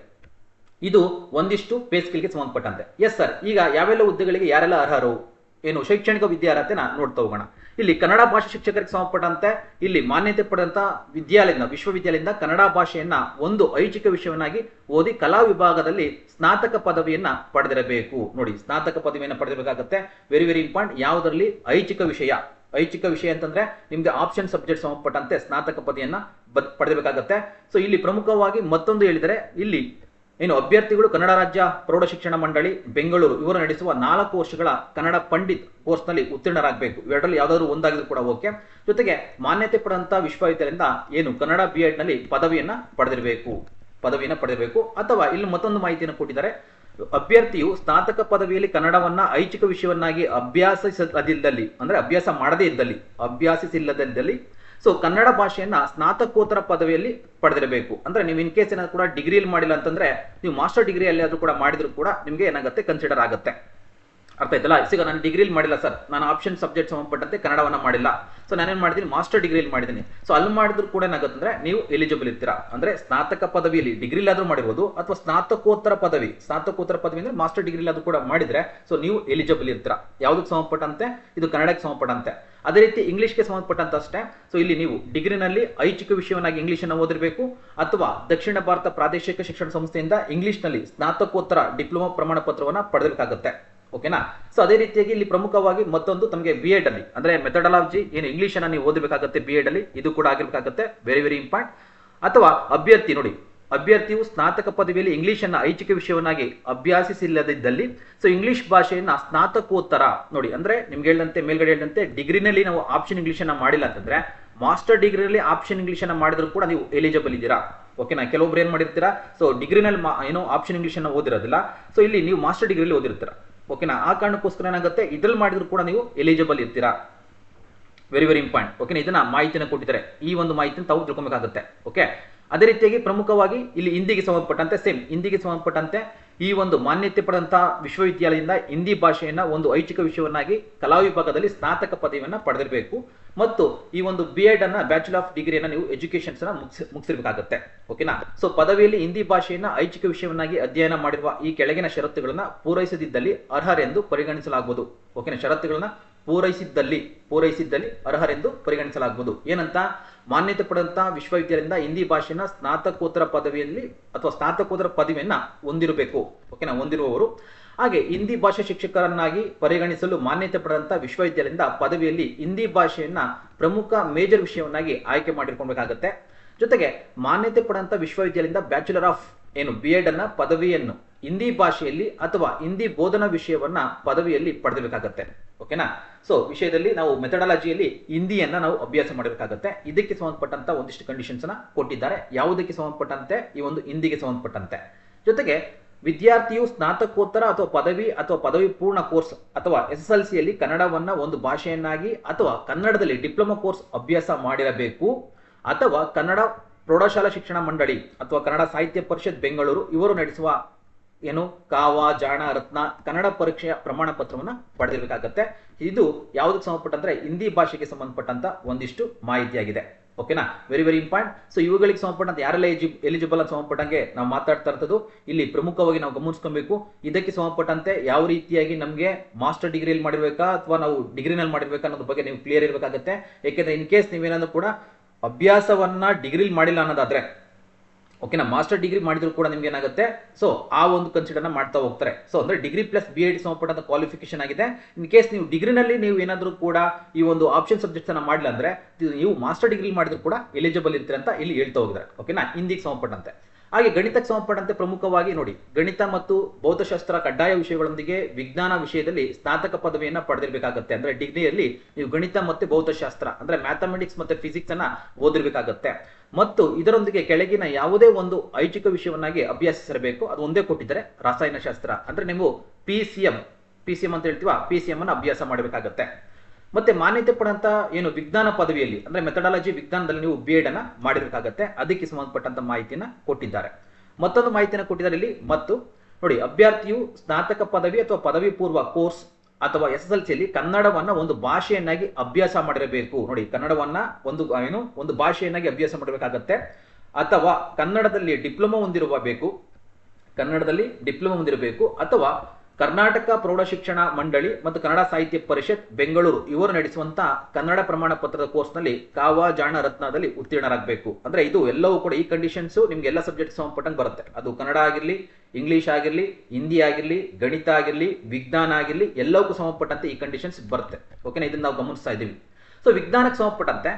S1: ಇದು ಒಂದಿಷ್ಟು ಪೇ ಸ್ಕೇಲ್ಗೆ ಸಂಬಂಧಪಟ್ಟಂತೆ. ಎಸ್ ಸರ್, ಈಗ ಯಾವೆಲ್ಲ ಹುದ್ದೆಗಳಿಗೆ ಯಾರೆಲ್ಲ ಅರ್ಹರು ಏನು ಶೈಕ್ಷಣಿಕ ವಿದ್ಯಾರ್ಹತೆನ ನೋಡ್ತಾ ಹೋಗೋಣ. ಇಲ್ಲಿ ಕನ್ನಡ ಭಾಷಾ ಶಿಕ್ಷಕರಿಗೆ ಸಂಬಂಧಪಟ್ಟಂತೆ ಇಲ್ಲಿ ಮಾನ್ಯತೆ ಪಡೆದಂತ ವಿಶ್ವವಿದ್ಯಾಲಯದಿಂದ ಕನ್ನಡ ಭಾಷೆಯನ್ನ ಒಂದು ಐಚ್ಛಿಕ ವಿಷಯವನ್ನಾಗಿ ಓದಿ ಕಲಾ ವಿಭಾಗದಲ್ಲಿ ಸ್ನಾತಕ ಪದವಿಯನ್ನ ಪಡೆದಿರಬೇಕು. ನೋಡಿ ಸ್ನಾತಕ ಪದವಿಯನ್ನ ಪಡೆದಿರಬೇಕಾಗತ್ತೆ. Very very important. ಯಾವುದರಲ್ಲಿ ಐಚ್ಛಿಕ ವಿಷಯ ಅಂತಂದ್ರೆ ನಿಮ್ಗೆ ಆಪ್ಷನ್ ಸಬ್ಜೆಕ್ಟ್ ಸಂಬಂಧಪಟ್ಟಂತೆ ಸ್ನಾತಕ ಪದವಿಯನ್ನ ಪಡೆದಿರಬೇಕಾಗತ್ತೆ. ಸೊ ಇಲ್ಲಿ ಪ್ರಮುಖವಾಗಿ ಮತ್ತೊಂದು ಹೇಳಿದರೆ ಇಲ್ಲಿ ಏನು ಅಭ್ಯರ್ಥಿಗಳು ಕನ್ನಡ ರಾಜ್ಯ ಪ್ರೌಢ ಶಿಕ್ಷಣ ಮಂಡಳಿ ಬೆಂಗಳೂರು ಇವರು ನಡೆಸುವ 4 ವರ್ಷಗಳ ಕನ್ನಡ ಪಂಡಿತ್ ಕೋರ್ಸ್ ನಲ್ಲಿ ಉತ್ತೀರ್ಣರಾಗಬೇಕು. ಇವೆರಡರಲ್ಲಿ ಯಾವ್ದಾದ್ರು ಒಂದಾಗಿದ್ರು ಕೂಡ ಓಕೆ. ಜೊತೆಗೆ ಮಾನ್ಯತೆ ಪಡೆದಂತ ವಿಶ್ವವಿದ್ಯಾಲಯದಿಂದ ಏನು ಕನ್ನಡ BEd ನಲ್ಲಿ ಪದವಿಯನ್ನ ಪಡೆದಿರಬೇಕು ಅಥವಾ ಇಲ್ಲಿ ಮತ್ತೊಂದು ಮಾಹಿತಿಯನ್ನು ಕೊಟ್ಟಿದ್ದಾರೆ. ಅಭ್ಯರ್ಥಿಯು ಸ್ನಾತಕ ಪದವಿಯಲ್ಲಿ ಕನ್ನಡವನ್ನ ಐಚ್ಛಿಕ ವಿಷಯವನ್ನಾಗಿ ಅಭ್ಯಾಸಿಸಿಲ್ಲದಲ್ಲಿ ಅಂದ್ರೆ ಅಭ್ಯಾಸ ಮಾಡದೇ ಇದ್ದಲ್ಲಿ ಸೊ ಕನ್ನಡ ಭಾಷೆಯನ್ನ ಸ್ನಾತಕೋತ್ತರ ಪದವಿಯಲ್ಲಿ ಪಡೆದಿರಬೇಕು. ಅಂದ್ರೆ ನೀವು ಇನ್ ಕೇಸ್ ಏನಾದ್ರು ಕೂಡ ಡಿಗ್ರಿಯಲ್ಲಿ ಮಾಡಿಲ್ಲ ಅಂತಂದ್ರೆ ನೀವು ಮಾಸ್ಟರ್ ಡಿಗ್ರಿಯಲ್ಲಿ ಆದ್ರೂ ಕೂಡ ಮಾಡಿದ್ರು ಕೂಡ ನಿಮ್ಗೆ ಏನಾಗುತ್ತೆ ಕನ್ಸಿಡರ್ ಆಗುತ್ತೆ. ಅರ್ಥ ಆಯ್ತಲ್ಲ. ಈಗ ನಾನು ಡಿಗ್ರಿಲಿ ಮಾಡಿಲ್ಲ ಸರ್, ನಾನು ಆಪ್ಷನ್ ಸಬ್ಜೆಕ್ಟ್ ಸಂಬಂಧಪಟ್ಟಂತೆ ಕನ್ನಡವನ್ನ ಮಾಡಿಲ್ಲ. ಸೊ ನಾನೇನ್ ಮಾಡಿದ್ದೀನಿ ಮಾಸ್ಟರ್ ಡಿಗ್ರಿಯಲ್ಲಿ ಮಾಡಿದ್ದೀನಿ. ಸೊ ಅಲ್ಲಿ ಮಾಡಿದ್ರು ಕೂಡ ಏನಾಗುತ್ತೆ ಅಂದ್ರೆ ನೀವು ಎಲಿಜಿಬಲ್ ಇರ್ತೀರಾ. ಅಂದ್ರೆ ಸ್ನಾತಕ ಪದವಿಯಲ್ಲಿ ಡಿಗ್ರಿಲಿ ಆದ್ರೂ ಮಾಡಿರ್ಬೋದು ಅಥವಾ ಸ್ನಾತಕೋತ್ತರ ಪದವಿ ಅಂದ್ರೆ ಮಾಸ್ಟರ್ ಡಿಗ್ರಿಲಿ ಆದ್ರೂ ಕೂಡ ಮಾಡಿದ್ರೆ ಸೊ ನೀವು ಎಲಿಜಿಬಲ್ ಇರ್ತೀರಾ. ಯಾವುದಕ್ಕೆ ಸಂಬಂಧಪಟ್ಟಂತೆ ಇದು ಕನ್ನಡಕ್ಕೆ ಸಂಬಂಧಪಟ್ಟಂತೆ. ಅದೇ ರೀತಿ ಇಂಗ್ಲಿಷ್ಗೆ ಸಂಬಂಧಪಟ್ಟಂತ ಅಷ್ಟೇ. ಸೊ ಇಲ್ಲಿ ನೀವು ಡಿಗ್ರಿನಲ್ಲಿ ಐಚ್ಛಿಕ ವಿಷಯವನ್ನಾಗಿ ಇಂಗ್ಲಿಷ್ ಅನ್ನು ಓದಿರಬೇಕು ಅಥವಾ ದಕ್ಷಿಣ ಭಾರತ ಪ್ರಾದೇಶಿಕ ಶಿಕ್ಷಣ ಸಂಸ್ಥೆಯಿಂದ ಇಂಗ್ಲಿಷ್ ನಲ್ಲಿ ಸ್ನಾತಕೋತ್ತರ ಡಿಪ್ಲೊಮಾ ಪ್ರಮಾಣ ಪತ್ರವನ್ನ ಪಡೆದಿರಬೇಕಾಗುತ್ತೆ ಓಕೆನಾ. ಸೊ ಅದೇ ರೀತಿಯಾಗಿ ಇಲ್ಲಿ ಪ್ರಮುಖವಾಗಿ ಮತ್ತೊಂದು ತಮಗೆ BEd ಅಲ್ಲಿ ಅಂದ್ರೆ ಮೆಥಡಾಲಜಿ ಏನು ಇಂಗ್ಲಿಷ್ ಅನ್ನ ನೀವು ಓದಬೇಕಾಗುತ್ತೆ BEd ಅಲ್ಲಿ ಇದು ಕೂಡ ಆಗಿರ್ಬೇಕಾಗುತ್ತೆ. Very very important. ಅಥವಾ ಅಭ್ಯರ್ಥಿಯು ಸ್ನಾತಕ ಪದವಿಯಲ್ಲಿ ಇಂಗ್ಲಿಷ್ ಅನ್ನ ಐಚ್ಛಿಕ ವಿಷಯವನ್ನಾಗಿ ಅಭ್ಯಾಸಿಸಿಲ್ಲದಿದ್ದಲ್ಲಿ ಸೊ ಇಂಗ್ಲಿಷ್ ಭಾಷೆಯನ್ನ ಸ್ನಾತಕೋತ್ತರ ನೋಡಿ ಅಂದ್ರೆ ನಿಮ್ಗೆ ಹೇಳಿದಂತೆ ಮೇಲ್ಗಡೆ ಹೇಳಿದಂತೆ ಡಿಗ್ರಿನಲ್ಲಿ ನಾವು ಆಪ್ಷನ್ ಇಂಗ್ಲಿಷ್ ಅನ್ನ ಮಾಡಿಲ್ಲ ಅಂತಂದ್ರೆ ಮಾಸ್ಟರ್ ಡಿಗ್ರಿಯಲ್ಲಿ ಆಪ್ಷನ್ ಇಂಗ್ಲಿಷ್ ಅನ್ನ ಮಾಡಿದ್ರು ಕೂಡ ನೀವು ಎಲಿಜಿಬಲ್ ಇದ್ದೀರಾ ಓಕೆನಾ. ಕೆಲವೊಬ್ರು ಏನ್ ಮಾಡಿರ್ತೀರಾ ಸೊ ಡಿಗ್ರಿನಲ್ಲಿ ಏನೋ ಆಪ್ಷನ್ ಇಂಗ್ಲಿಷ್ ಅನ್ನ ಓದಿರೋದಿಲ್ಲ. ಸೊ ಇಲ್ಲಿ ನೀವು ಮಾಸ್ಟರ್ ಡಿಗ್ರಿಯಲ್ಲಿ ಓದಿರ್ತೀರಾ ಓಕೆನಾ. ಆ ಕಾರಣಕ್ಕೋಸ್ಕರ ಏನಾಗುತ್ತೆ ಇದ್ರಲ್ಲಿ ಮಾಡಿದ್ರು ಕೂಡ ನೀವು ಎಲಿಜಿಬಲ್ ಇರ್ತೀರಾ. ವೆರಿ ವೆರಿ ಇಂಪಾರ್ಟೆಂಟ್ ಓಕೆನಾ. ಇದನ್ನ ಮಾಹಿತಿನ ಕೊಟ್ಟಿದ್ದಾರೆ. ಈ ಒಂದು ಮಾಹಿತಿನ ತಾವು ತಿಳ್ಕೊಬೇಕಾಗುತ್ತೆ ಓಕೆ. ಅದೇ ರೀತಿಯಾಗಿ ಪ್ರಮುಖವಾಗಿ ಇಲ್ಲಿ ಹಿಂದಿಗೆ ಸಂಬಂಧಪಟ್ಟಂತೆ ಈ ಒಂದು ಮಾನ್ಯತೆ ಪಡೆದಂತಹ ವಿಶ್ವವಿದ್ಯಾಲಯದಿಂದ ಹಿಂದಿ ಭಾಷೆಯನ್ನ ಒಂದು ಐಚ್ಛಿಕ ವಿಷಯವನ್ನಾಗಿ ಕಲಾ ವಿಭಾಗದಲ್ಲಿ ಸ್ನಾತಕ ಪದವಿಯನ್ನ ಪಡೆದಿರಬೇಕು ಮತ್ತು ಈ ಒಂದು BEd ಅನ್ನ ಬ್ಯಾಚುಲರ್ ಆಫ್ ಡಿಗ್ರಿಯನ್ನ ನೀವು ಎಜುಕೇಶನ್ಸ್ ಮುಗಿಸಿರ್ಬೇಕಾಗುತ್ತೆ ಓಕೆನಾ. ಸೊ ಪದವಿಯಲ್ಲಿ ಹಿಂದಿ ಭಾಷೆಯನ್ನ ಐಚ್ಛಿಕ ವಿಷಯವನ್ನಾಗಿ ಅಧ್ಯಯನ ಮಾಡಿರುವ ಈ ಕೆಳಗಿನ ಷರತ್ತುಗಳನ್ನ ಪೂರೈಸದಿದ್ದಲ್ಲಿ ಅರ್ಹರೆಂದು ಪರಿಗಣಿಸಲಾಗುವುದು ಓಕೆನಾ. ಷರತ್ತುಗಳನ್ನ ಪೂರೈಸಿದ್ದಲ್ಲಿ ಅರ್ಹರೆಂದು ಪರಿಗಣಿಸಲಾಗುವುದು. ಏನಂತ ಮಾನ್ಯತೆ ಪಡೆದಂತಹ ವಿಶ್ವವಿದ್ಯಾಲಯದಿಂದ ಹಿಂದಿ ಭಾಷೆಯನ್ನ ಸ್ನಾತಕೋತ್ತರ ಪದವಿಯಲ್ಲಿ ಅಥವಾ ಸ್ನಾತಕೋತ್ತರ ಪದವಿಯನ್ನ ಹೊಂದಿರಬೇಕು ಓಕೆನಾ ಹೊಂದಿರುವವರು. ಹಾಗೆ ಹಿಂದಿ ಭಾಷಾ ಶಿಕ್ಷಕರನ್ನಾಗಿ ಪರಿಗಣಿಸಲು ಮಾನ್ಯತೆ ಪಡೆದಂತಹ ವಿಶ್ವವಿದ್ಯಾಲಯದಿಂದ ಪದವಿಯಲ್ಲಿ ಹಿಂದಿ ಭಾಷೆಯನ್ನ ಪ್ರಮುಖ ಮೇಜರ್ ವಿಷಯವನ್ನಾಗಿ ಆಯ್ಕೆ ಮಾಡಿರ್ಕೊಳ್ಬೇಕಾಗತ್ತೆ. ಜೊತೆಗೆ ಮಾನ್ಯತೆ ಪಡೆದಂತಹ ವಿಶ್ವವಿದ್ಯಾಲಯದಿಂದ ಬ್ಯಾಚುಲರ್ ಆಫ್ BEd ಅನ್ನ ಹಿಂದಿ ಭಾಷೆಯಲ್ಲಿ ಅಥವಾ ಹಿಂದಿ ಬೋಧನಾ ವಿಷಯವನ್ನ ಪದವಿಯಲ್ಲಿ ಪಡೆದಿರಬೇಕಾಗತ್ತೆ. ಓಕೆನಾ. ಸೊ ವಿಷಯದಲ್ಲಿ ನಾವು ಮೆಥಡಾಲಜಿಯಲ್ಲಿ ಹಿಂದಿಯನ್ನ ನಾವು ಅಭ್ಯಾಸ ಮಾಡಬೇಕಾಗತ್ತೆ. ಇದಕ್ಕೆ ಸಂಬಂಧಪಟ್ಟಂತ ಒಂದಿಷ್ಟು ಕಂಡೀಷನ್ಸ್ ಅನ್ನ ಕೊಟ್ಟಿದ್ದಾರೆ. ಯಾವುದಕ್ಕೆ ಸಂಬಂಧಪಟ್ಟಂತೆ? ಈ ಒಂದು ಹಿಂದಿಗೆ ಸಂಬಂಧಪಟ್ಟಂತೆ. ಜೊತೆಗೆ ವಿದ್ಯಾರ್ಥಿಯು ಸ್ನಾತಕೋತ್ತರ ಅಥವಾ ಪದವಿ ಪೂರ್ಣ ಕೋರ್ಸ್ ಅಥವಾ SSLC ಯಲ್ಲಿ ಕನ್ನಡವನ್ನ ಒಂದು ಭಾಷೆಯನ್ನಾಗಿ ಅಥವಾ ಕನ್ನಡದಲ್ಲಿ ಡಿಪ್ಲೊಮಾ ಕೋರ್ಸ್ ಅಭ್ಯಾಸ ಮಾಡಿರಬೇಕು, ಅಥವಾ ಕನ್ನಡ ಪ್ರೌಢಶಾಲಾ ಶಿಕ್ಷಣ ಮಂಡಳಿ ಅಥವಾ ಕನ್ನಡ ಸಾಹಿತ್ಯ ಪರಿಷತ್ ಬೆಂಗಳೂರು ಇವರು ನಡೆಸುವ ಕಾವ, ಜಾಣ, ರತ್ನ ಕನ್ನಡ ಪರೀಕ್ಷೆಯ ಪ್ರಮಾಣ ಪತ್ರವನ್ನ ಪಡೆದಿರಬೇಕಾಗತ್ತೆ. ಇದು ಯಾವುದಕ್ಕೆ ಸಂಬಂಧಪಟ್ಟಂದ್ರೆ ಹಿಂದಿ ಭಾಷೆಗೆ ಸಂಬಂಧಪಟ್ಟಂತ ಒಂದಿಷ್ಟು ಮಾಹಿತಿಯಾಗಿದೆ. ಓಕೆನಾ, ವೆರಿ ವೆರಿ ಇಂಪಾರ್ಟೆಂಟ್. ಸೊ ಇವುಗಳಿಗೆ ಸಂಬಂಧಪಟ್ಟಂತೆ ಯಾರೆಲ್ಲ ಎಲಿಜಿಬಲ್ ಅಂತ ಸಂಬಂಧಪಟ್ಟಂಗೆ ನಾವು ಮಾತಾಡ್ತಾ ಇರ್ತದ್ದು ಇಲ್ಲಿ ಪ್ರಮುಖವಾಗಿ ನಾವು ಗಮನಿಸ್ಕೊಬೇಕು. ಇದಕ್ಕೆ ಸಂಬಂಧಪಟ್ಟಂತೆ ಯಾವ ರೀತಿಯಾಗಿ ನಮಗೆ ಮಾಸ್ಟರ್ ಡಿಗ್ರಿಯಲ್ಲಿ ಮಾಡಿರ್ಬೇಕಾ ಅಥವಾ ನಾವು ಡಿಗ್ರಿನಲ್ಲಿ ಮಾಡಿರ್ಬೇಕಾ ಅನ್ನೋದ್ರ ಬಗ್ಗೆ ನೀವು ಕ್ಲಿಯರ್ ಇರಬೇಕಾಗುತ್ತೆ. ಯಾಕೆಂದ್ರೆ ಇನ್ ಕೇಸ್ ನೀವೇನಾದ್ರೂ ಕೂಡ ಅಭ್ಯಾಸವನ್ನ ಡಿಗ್ರಿಲಿ ಮಾಡಿಲ್ಲ ಅನ್ನೋದಾದ್ರೆ, ಓಕೆನಾ, ಮಾಸ್ಟರ್ ಡಿಗ್ರಿ ಮಾಡಿದ್ರು ಕೂಡ ನಿಮ್ಗೆ ಏನಾಗುತ್ತೆ, ಸೊ ಆ ಒಂದು ಕನ್ಸಿಡರ್ ಮಾಡ್ತಾ ಹೋಗ್ತಾರೆ. ಸೊ ಅಂದ್ರೆ ಡಿಗ್ರಿ ಪ್ಲಸ್ BID ಸಂಬಂಧಪಟ್ಟಂತ ಕ್ವಾಲಿಫಿಕೇಶನ್ ಆಗಿದೆ. ಇನ್ ಕೇಸ್ ನೀವು ಡಿಗ್ರಿನಲ್ಲಿ ನೀವು ಏನಾದ್ರೂ ಕೂಡ ಈ ಒಂದು ಆಪ್ಷನ್ ಸಬ್ಜೆಕ್ಟ್ಸ್ ಅನ್ನ ಮಾಡಿಲ್ಲ ಅಂದ್ರೆ ನೀವು ಮಾಸ್ಟರ್ ಡಿಗ್ರಿ ಮಾಡಿದ್ರು ಕೂಡ ಎಲಿಜಿಬಲ್ ಇರ್ತೀರ ಅಂತ ಇಲ್ಲಿ ಹೇಳ್ತಾ ಹೋಗಿದ್ದಾರೆ. ಓಕೆನಾ, ಹಿಂದಿಗೆ ಸಂಬಂಧಪಟ್ಟಂತೆ. ಹಾಗೆ ಗಣಿತಕ್ಕೆ ಸಂಬಂಧಪಟ್ಟಂತೆ ಪ್ರಮುಖವಾಗಿ ನೋಡಿ, ಗಣಿತ ಮತ್ತು ಭೌತಶಾಸ್ತ್ರ ಕಡ್ಡಾಯ ವಿಷಯಗಳೊಂದಿಗೆ ವಿಜ್ಞಾನ ವಿಷಯದಲ್ಲಿ ಸ್ನಾತಕ ಪದವಿಯನ್ನ ಪಡೆದಿರಬೇಕಾಗುತ್ತೆ. ಅಂದ್ರೆ ಡಿಗ್ರಿಯಲ್ಲಿ ನೀವು ಗಣಿತ ಮತ್ತೆ ಭೌತಶಾಸ್ತ್ರ ಅಂದ್ರೆ ಮ್ಯಾಥಮೆಟಿಕ್ಸ್ ಮತ್ತೆ ಫಿಸಿಕ್ಸ್ ಅನ್ನ ಓದಿರ್ಬೇಕಾಗತ್ತೆ. ಮತ್ತು ಇದರೊಂದಿಗೆ ಕೆಳಗಿನ ಯಾವುದೇ ಒಂದು ಐಚ್ಛಿಕ ವಿಷಯವನ್ನಾಗಿ ಅಭ್ಯಾಸಿಸಿರಬೇಕು. ಅದು ಒಂದೇ ಕೊಟ್ಟಿದ್ದಾರೆ, ರಾಸಾಯನಶಾಸ್ತ್ರ. ಅಂದ್ರೆ ನೀವು PCM ಅಂತ ಹೇಳ್ತೀವ, PCM ಅನ್ನ ಅಭ್ಯಾಸ ಮಾಡಬೇಕಾಗತ್ತೆ. ಮತ್ತೆ ಮಾನ್ಯತೆ ಪಡೆದಂತ ವಿಜ್ಞಾನ ಪದವಿಯಲ್ಲಿ ಅಂದ್ರೆ ಮೆಥಡಾಲಜಿ ವಿಜ್ಞಾನದಲ್ಲಿ ನೀವು BID ಅನ್ನ ಮಾಡಿರಬೇಕಾಗತ್ತೆ. ಅದಕ್ಕೆ ಸಂಬಂಧಪಟ್ಟಂತ ಮಾಹಿತಿಯನ್ನ ಕೊಟ್ಟಿದ್ದಾರೆ. ಮತ್ತೊಂದು ಮಾಹಿತಿಯನ್ನು ಕೊಟ್ಟಿದ್ದಾರೆ ಇಲ್ಲಿ. ಮತ್ತು ನೋಡಿ, ಅಭ್ಯರ್ಥಿಯು ಸ್ನಾತಕ ಪದವಿ ಅಥವಾ ಪದವಿ ಪೂರ್ವ ಕೋರ್ಸ್ ಅಥವಾ SSLC ಯಲ್ಲಿ ಕನ್ನಡವನ್ನ ಒಂದು ಭಾಷೆಯನ್ನಾಗಿ ಅಭ್ಯಾಸ ಮಾಡಿರಬೇಕು. ನೋಡಿ, ಕನ್ನಡವನ್ನ ಒಂದು ಭಾಷೆಯನ್ನಾಗಿ ಅಭ್ಯಾಸ ಮಾಡಬೇಕಾಗತ್ತೆ, ಅಥವಾ ಕನ್ನಡದಲ್ಲಿ ಡಿಪ್ಲೊಮಾ ಹೊಂದಿರಬೇಕು, ಅಥವಾ ಕರ್ನಾಟಕ ಪ್ರೌಢ ಶಿಕ್ಷಣ ಮಂಡಳಿ ಮತ್ತು ಕನ್ನಡ ಸಾಹಿತ್ಯ ಪರಿಷತ್ ಬೆಂಗಳೂರು ಇವರು ನಡೆಸುವಂತ ಕನ್ನಡ ಪ್ರಮಾಣ ಪತ್ರದ ಕೋರ್ಸ್ ನಲ್ಲಿ ಕಾವ, ಜಾಣ, ರತ್ನದಲ್ಲಿ ಉತ್ತೀರ್ಣರಾಗಬೇಕು. ಅಂದ್ರೆ ಇದು ಎಲ್ಲವೂ ಕೂಡ ಈ ಕಂಡೀಷನ್ಸ್ ನಿಮ್ಗೆ ಎಲ್ಲ ಸಬ್ಜೆಕ್ಟ್ ಸಂಬಂಧಪಟ್ಟಂಗೆ ಬರುತ್ತೆ. ಅದು ಕನ್ನಡ ಆಗಿರ್ಲಿ, ಇಂಗ್ಲಿಷ್ ಆಗಿರ್ಲಿ, ಹಿಂದಿ ಆಗಿರ್ಲಿ, ಗಣಿತ ಆಗಿರ್ಲಿ, ವಿಜ್ಞಾನ ಆಗಿರ್ಲಿ, ಎಲ್ಲವಕ್ಕೂ ಸಂಬಂಧಪಟ್ಟಂತೆ ಈ ಕಂಡೀಷನ್ಸ್ ಬರುತ್ತೆ. ಓಕೆನಾ, ಇದನ್ನ ನಾವು ಗಮನಿಸ್ತಾ ಇದ್ದೀವಿ. ಸೊ ವಿಜ್ಞಾನಕ್ಕೆ ಸಂಬಂಧಪಟ್ಟಂತೆ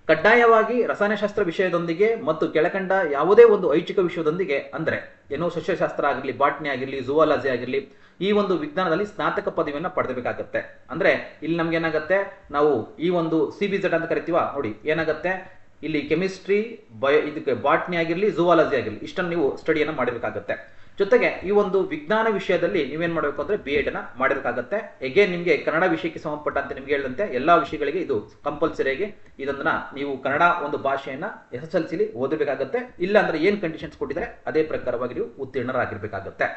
S1: ಕಡ್ಡಾಯವಾಗಿ ರಸಾಯನಶಾಸ್ತ್ರ ವಿಷಯದೊಂದಿಗೆ ಮತ್ತು ಕೆಳಕಂಡ ಯಾವುದೇ ಒಂದು ಐಚ್ಛಿಕ ವಿಷಯದೊಂದಿಗೆ ಅಂದ್ರೆ ಸಸ್ಯಶಾಸ್ತ್ರ ಆಗಿರ್ಲಿ, ಬಾಟ್ನಿ ಆಗಿರ್ಲಿ, ಝೂವಾಲಜಿ ಆಗಿರ್ಲಿ, ಈ ಒಂದು ವಿಜ್ಞಾನದಲ್ಲಿ ಸ್ನಾತಕ ಪದವಿಯನ್ನ ಪಡೆದಿರಬೇಕಾಗತ್ತೆ. ಅಂದ್ರೆ ಇಲ್ಲಿ ನಮ್ಗೆ ಏನಾಗುತ್ತೆ, ನಾವು ಈ ಒಂದು CBZ ಅಂತ ಕರಿತೀವ ನೋಡಿ, ಏನಾಗುತ್ತೆ ಇಲ್ಲಿ ಕೆಮಿಸ್ಟ್ರಿ, ಇದಕ್ಕೆ ಬಾಟ್ನಿ ಆಗಿರ್ಲಿ, ಝೂವಾಲಜಿ ಆಗಿರ್ಲಿ, ಇಷ್ಟನ್ನು ನೀವು ಸ್ಟಡಿಯನ್ನ ಮಾಡಿರಬೇಕಾಗತ್ತೆ. ಜೊತೆಗೆ ಈ ಒಂದು ವಿಜ್ಞಾನ ವಿಷಯದಲ್ಲಿ ನೀವೇನ್ ಮಾಡಬೇಕು ಅಂದ್ರೆ BID ಅನ್ನ ಮಾಡಿರಬೇಕಾಗತ್ತೆ. ಎಗೇನ್ ನಿಮ್ಗೆ ಕನ್ನಡ ವಿಷಯಕ್ಕೆ ಸಂಬಂಧಪಟ್ಟಂತೆ ನಿಮ್ಗೆ ಹೇಳಿದಂತೆ ಎಲ್ಲಾ ವಿಷಯಗಳಿಗೆ ಇದು ಕಂಪಲ್ಸರಿಯಾಗಿ ಇದನ್ನ ನೀವು ಕನ್ನಡ ಒಂದು ಭಾಷೆಯನ್ನ SSLC ಲಿ ಓದಬೇಕಾಗತ್ತೆ. ಇಲ್ಲ ಅಂದ್ರೆ ಏನ್ ಕಂಡೀಷನ್ಸ್ ಕೊಟ್ಟಿದ್ದಾರೆ ಅದೇ ಪ್ರಕಾರವಾಗಿ ನೀವು ಉತ್ತೀರ್ಣರಾಗಿರ್ಬೇಕಾಗತ್ತೆ.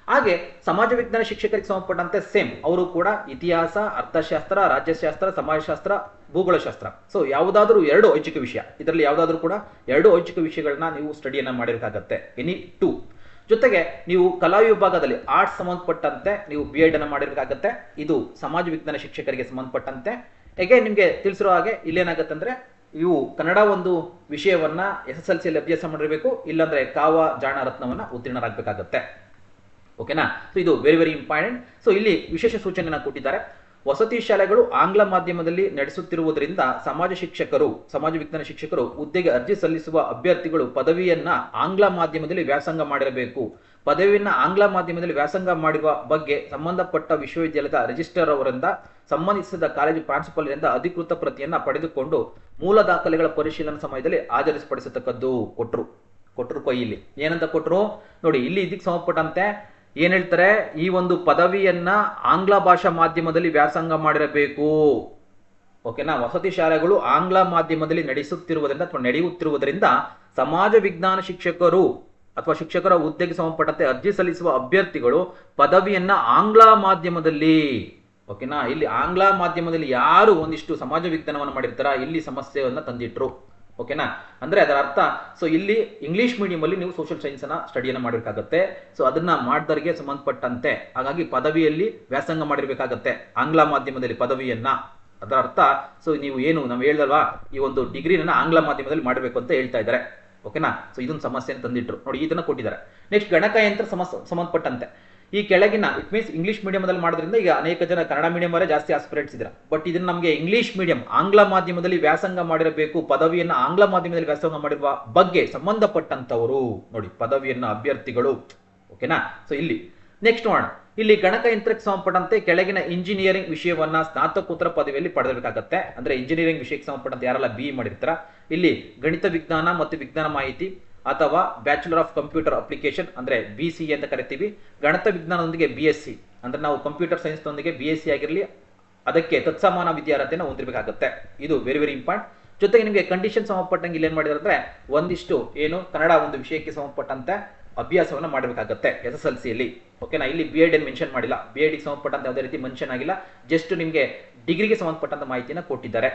S1: ಹಾಗೆ ಸಮಾಜ ವಿಜ್ಞಾನ ಶಿಕ್ಷಕರಿಗೆ ಸಂಬಂಧಪಟ್ಟಂತೆ ಸೇಮ್, ಅವರು ಕೂಡ ಇತಿಹಾಸ, ಅರ್ಥಶಾಸ್ತ್ರ, ರಾಜ್ಯಶಾಸ್ತ್ರ, ಸಮಾಜಶಾಸ್ತ್ರ, ಭೂಗೋಳಶಾಸ್ತ್ರ, ಸೊ ಯಾವುದಾದ್ರೂ 2 ಐಚ್ಛಿಕ ವಿಷಯ, ಇದರಲ್ಲಿ ಯಾವುದಾದ್ರೂ ಕೂಡ 2 ಐಚ್ಛಿಕ ವಿಷಯಗಳನ್ನ ನೀವು ಸ್ಟಡಿಯನ್ನ ಮಾಡಿರಬೇಕಾಗತ್ತೆ, ಎನಿ 2. ಜೊತೆಗೆ ನೀವು ಕಲಾ ವಿಭಾಗದಲ್ಲಿ ಆರ್ಟ್ಸ್ ಸಂಬಂಧಪಟ್ಟಂತೆ ನೀವು BID ಅನ್ನ ಮಾಡಿರಬೇಕಾಗತ್ತೆ. ಇದು ಸಮಾಜ ವಿಜ್ಞಾನ ಶಿಕ್ಷಕರಿಗೆ ಸಂಬಂಧಪಟ್ಟಂತೆ. ಹೇಗೆ ನಿಮ್ಗೆ ತಿಳಿಸಿರೋ ಹಾಗೆ ಇಲ್ಲೇನಾಗತ್ತೆ ಅಂದ್ರೆ ಇವು ಕನ್ನಡ ಒಂದು ವಿಷಯವನ್ನ SSLC ಯಲ್ಲಿ ಅಭ್ಯಾಸ ಮಾಡಿರಬೇಕು, ಇಲ್ಲಾಂದ್ರೆ ಕಾವ, ಜಾಣ, ರತ್ನವನ್ನ ಉತ್ತೀರ್ಣರಾಗಬೇಕಾಗತ್ತೆ. ಓಕೆನಾ, ಸೊ ಇದು ವೆರಿ ವೆರಿ ಇಂಪಾರ್ಟೆಂಟ್. ಸೊ ಇಲ್ಲಿ ವಿಶೇಷ ಸೂಚನೆಯನ್ನು ಕೊಟ್ಟಿದ್ದಾರೆ. ವಸತಿ ಶಾಲೆಗಳು ಆಂಗ್ಲ ಮಾಧ್ಯಮದಲ್ಲಿ ನಡೆಸುತ್ತಿರುವುದರಿಂದ ಸಮಾಜ ವಿಜ್ಞಾನ ಶಿಕ್ಷಕರು ಹುದ್ದೆಗೆ ಅರ್ಜಿ ಸಲ್ಲಿಸುವ ಅಭ್ಯರ್ಥಿಗಳು ಪದವಿಯನ್ನ ಆಂಗ್ಲ ಮಾಧ್ಯಮದಲ್ಲಿ ವ್ಯಾಸಂಗ ಮಾಡಿರಬೇಕು. ಪದವಿಯನ್ನ ಆಂಗ್ಲ ಮಾಧ್ಯಮದಲ್ಲಿ ವ್ಯಾಸಂಗ ಮಾಡಿರುವ ಬಗ್ಗೆ ಸಂಬಂಧಪಟ್ಟ ವಿಶ್ವವಿದ್ಯಾಲಯದ ರಿಜಿಸ್ಟ್ರಾರ್ ಅವರಿಂದ ಸಂಬಂಧಿಸಿದ ಕಾಲೇಜು ಪ್ರಾಂಶುಪಾಲರಿಂದ ಅಧಿಕೃತ ಪ್ರತಿಯನ್ನ ಪಡೆದುಕೊಂಡು ಮೂಲ ದಾಖಲೆಗಳ ಪರಿಶೀಲನಾ ಸಮಯದಲ್ಲಿ ಹಾಜರುಪಡಿಸತಕ್ಕದ್ದು. ಕೊಟ್ಟರು ಕೈಯಲ್ಲಿ ಏನಂತ ಕೊಟ್ಟರು ನೋಡಿ, ಇಲ್ಲಿ ಇದಕ್ಕೆ ಸಂಬಂಧಪಟ್ಟಂತೆ ಏನ್ ಹೇಳ್ತಾರೆ, ಈ ಒಂದು ಪದವಿಯನ್ನ ಆಂಗ್ಲ ಭಾಷಾ ಮಾಧ್ಯಮದಲ್ಲಿ ವ್ಯಾಸಂಗ ಮಾಡಿರಬೇಕು. ಓಕೆನಾ, ವಸತಿ ಶಾಲೆಗಳು ಆಂಗ್ಲ ಮಾಧ್ಯಮದಲ್ಲಿ ನಡೆಯುತ್ತಿರುವುದರಿಂದ ಸಮಾಜ ವಿಜ್ಞಾನ ಶಿಕ್ಷಕರು ಅಥವಾ ಶಿಕ್ಷಕರ ಹುದ್ದೆಗೆ ಸಂಬಂಧಪಟ್ಟಂತೆ ಅರ್ಜಿ ಸಲ್ಲಿಸುವ ಅಭ್ಯರ್ಥಿಗಳು ಪದವಿಯನ್ನ ಆಂಗ್ಲ ಮಾಧ್ಯಮದಲ್ಲಿ, ಓಕೆನಾ, ಇಲ್ಲಿ ಆಂಗ್ಲ ಮಾಧ್ಯಮದಲ್ಲಿ ಯಾರು ಒಂದಿಷ್ಟು ಸಮಾಜ ವಿಜ್ಞಾನವನ್ನು ಮಾಡಿರ್ತಾರ ಇಲ್ಲಿ ಸಮಸ್ಯೆಯನ್ನ ತಂದಿಟ್ರು. ಓಕೆನಾ, ಅಂದ್ರೆ ಅದರ ಅರ್ಥ, ಸೊ ಇಲ್ಲಿ ಇಂಗ್ಲಿಷ್ ಮೀಡಿಯಂ ಅಲ್ಲಿ ನೀವು ಸೋಷಿಯಲ್ ಸೈನ್ಸ್ ಅನ್ನ ಸ್ಟಡಿಯನ್ನ ಮಾಡಿರ್ಬೇಕಾಗತ್ತೆ. ಸೊ ಅದನ್ನ ಮಾಡಿದವರಿಗೆ ಸಂಬಂಧಪಟ್ಟಂತೆ ಹಾಗಾಗಿ ಪದವಿಯಲ್ಲಿ ವ್ಯಾಸಂಗ ಮಾಡಿರ್ಬೇಕಾಗತ್ತೆ ಆಂಗ್ಲ ಮಾಧ್ಯಮದಲ್ಲಿ ಪದವಿಯನ್ನ. ಅದರ ಅರ್ಥ, ಸೊ ನೀವು ನಾವು ಹೇಳ್ದಲ್ವಾ, ಈ ಒಂದು ಡಿಗ್ರಿನ ಆಂಗ್ಲ ಮಾಧ್ಯಮದಲ್ಲಿ ಮಾಡಬೇಕು ಅಂತ ಹೇಳ್ತಾ ಇದ್ದಾರೆ. ಓಕೆನಾ, ಸೊ ಇದೊಂದು ಸಮಸ್ಯೆಯನ್ನು ತಂದಿಟ್ರು ನೋಡಿ, ಇದನ್ನ ಕೊಟ್ಟಿದ್ದಾರೆ. ನೆಕ್ಸ್ಟ್ ಗಣಕಯಂತ್ರ ಸಂಬಂಧಪಟ್ಟಂತೆ ಈ ಕೆಳಗಿನ, ಇಟ್ ಮೀನ್ಸ್ ಇಂಗ್ಲಿಷ್ ಮೀಡಿಯಂದಲ್ಲಿ ಮಾಡೋದ್ರಿಂದ ಈಗ ಅನೇಕ ಜನ ಕನ್ನಡ ಮೀಡಿಯಂ ಅವರೇ ಜಾಸ್ತಿ ಆಸ್ಪಿರೆಂಟ್ಸ್ ಇದ್ದಾರೆ. ಬಟ್ ಇದನ್ನ ನಮಗೆ ಇಂಗ್ಲಿಷ್ ಮೀಡಿಯಂ ಆಂಗ್ಲ ಮಾಧ್ಯಮದಲ್ಲಿ ವ್ಯಾಸಂಗ ಮಾಡಿರಬೇಕು, ಪದವಿಯನ್ನ ಆಂಗ್ಲ ಮಾಧ್ಯಮದಲ್ಲಿ ವ್ಯಾಸಂಗ ಮಾಡಿರುವ ಬಗ್ಗೆ ಸಂಬಂಧಪಟ್ಟಂತವರು ನೋಡಿ, ಪದವಿಯನ್ನ ಅಭ್ಯರ್ಥಿಗಳು ಓಕೆನಾ. ಸೊ ಇಲ್ಲಿ ನೆಕ್ಸ್ಟ್ ನೋಡೋಣ. ಇಲ್ಲಿ ಗಣಕಯಂತ್ರಕ್ಕೆ ಸಂಬಂಧಪಟ್ಟಂತೆ ಕೆಳಗಿನ ಇಂಜಿನಿಯರಿಂಗ್ ವಿಷಯವನ್ನ ಸ್ನಾತಕೋತ್ತರ ಪದವಿಯಲ್ಲಿ ಪಡೆದಿರಬೇಕಾಗತ್ತೆ. ಅಂದ್ರೆ ಇಂಜಿನಿಯರಿಂಗ್ ವಿಷಯಕ್ಕೆ ಸಂಬಂಧಪಟ್ಟಂತೆ ಯಾರೆಲ್ಲ BE ಮಾಡಿರ್ತಾರ ಇಲ್ಲಿ ಗಣಿತ ವಿಜ್ಞಾನ ಮತ್ತು ವಿಜ್ಞಾನ ಮಾಹಿತಿ ಅಥವಾ ಬ್ಯಾಚುಲರ್ ಆಫ್ ಕಂಪ್ಯೂಟರ್ ಅಪ್ಲಿಕೇಶನ್ ಅಂದ್ರೆ BCA ಅಂತ ಕರಿತೀವಿ. ಗಣಿತ ವಿಜ್ಞಾನದೊಂದಿಗೆ BSc ಅಂದ್ರೆ ನಾವು ಕಂಪ್ಯೂಟರ್ ಸೈನ್ಸ್ ನೊಂದಿಗೆ BSc ಆಗಿರಲಿ ಅದಕ್ಕೆ ತತ್ಸಮಾನ ವಿದ್ಯಾರ್ಹತೆಯನ್ನು ಹೊಂದಿರಬೇಕಾಗುತ್ತೆ. ಇದು ವೆರಿ ವೆರಿ ಇಂಪಾರ್ಟೆಂಟ್. ಜೊತೆಗೆ ನಿಮಗೆ ಕಂಡೀಷನ್ ಸಂಬಂಧಪಟ್ಟಂಗೆ ಇಲ್ಲಿ ಏನ್ ಮಾಡಿದ್ರೆ ಅಂದ್ರೆ ಒಂದಿಷ್ಟು ಏನು ಕನ್ನಡ ಒಂದು ವಿಷಯಕ್ಕೆ ಸಂಬಂಧಪಟ್ಟಂತೆ ಅಭ್ಯಾಸವನ್ನ ಮಾಡಬೇಕಾಗುತ್ತೆ SSLC ಯಲ್ಲಿ. ಓಕೆನಾ. ಇಲ್ಲಿ B.Ed ಏನು ಮೆನ್ಷನ್ ಮಾಡಿಲ್ಲ, B.Ed ಗೆ ಸಂಬಂಧಪಟ್ಟಂತೆ ಯಾವುದೇ ರೀತಿ ಮೆನ್ಷನ್ ಆಗಿಲ್ಲ, ಜಸ್ಟ್ ನಿಮಗೆ ಡಿಗ್ರಿಗೆ ಸಂಬಂಧಪಟ್ಟಂತ ಮಾಹಿತಿನ ಕೊಟ್ಟಿದ್ದಾರೆ.